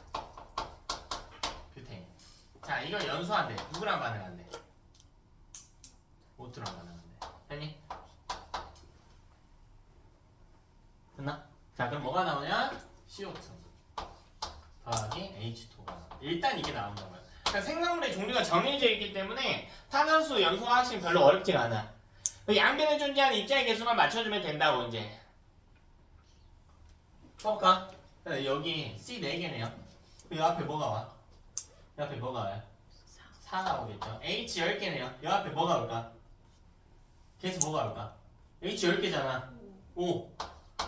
Speaker 1: 뷰테인. 자, 이걸 연소한대. 누구랑 반응한대? O2랑 반응한대. 됐니? 됐나? 자, 그럼 뭐가 나오냐? CO2 더하기 H2가 나와. 일단 이게 나온다고요. 그러니까 생성물의 종류가 정해져 있기 때문에 탄화수소 연소 화학식은 별로 어렵지가 않아. 양변에 존재하는 입자의 개수만 맞춰주면 된다고 이제. 써볼까? 여기 C 4개네요. 이 앞에 뭐가 와? 이 앞에 뭐가 와요? 4가 오겠죠. H 10개네요. 이 앞에 뭐가 올까? 개수 뭐가 올까? H 10개잖아. 5.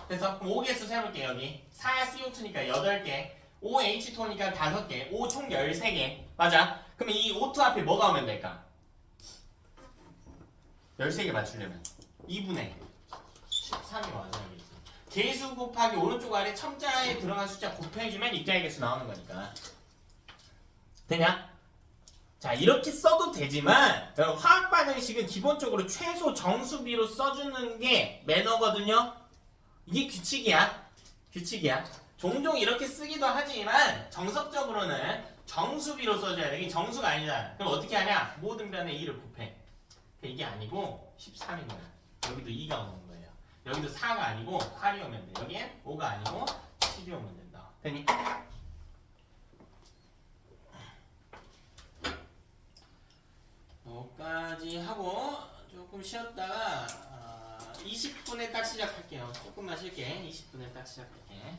Speaker 1: 그래서 5개수 세볼게 여기. 4 CO2니까 8개. OH2니까 5개. O 총 13개. 맞아. 그러면 이 O2 앞에 뭐가 오면 될까? 13개 맞추려면 2분의 13이 와줘야겠지. 개수 곱하기 오른쪽 아래 첨자에 들어간 숫자 곱해주면 입자의 개수 나오는 거니까. 되냐? 자, 이렇게 써도 되지만 화학 반응식은 기본적으로 최소 정수비로 써주는 게 매너거든요. 이게 규칙이야. 종종 이렇게 쓰기도 하지만 정석적으로는 정수비로 써줘야 돼. 이게 정수가 아니잖아. 그럼 어떻게 하냐? 모든 변에 2를 곱해. 이게 아니고 13입니다. 여기도 2가 오는 거예요. 여기도 4가 아니고 8이 오면 돼. 여기엔 5가 아니고 10이 오면 된다. 되니? 여기까지 하고 조금 쉬었다가 20분에 딱 시작할게요. 조금만 쉴게. 20분에 딱 시작할게.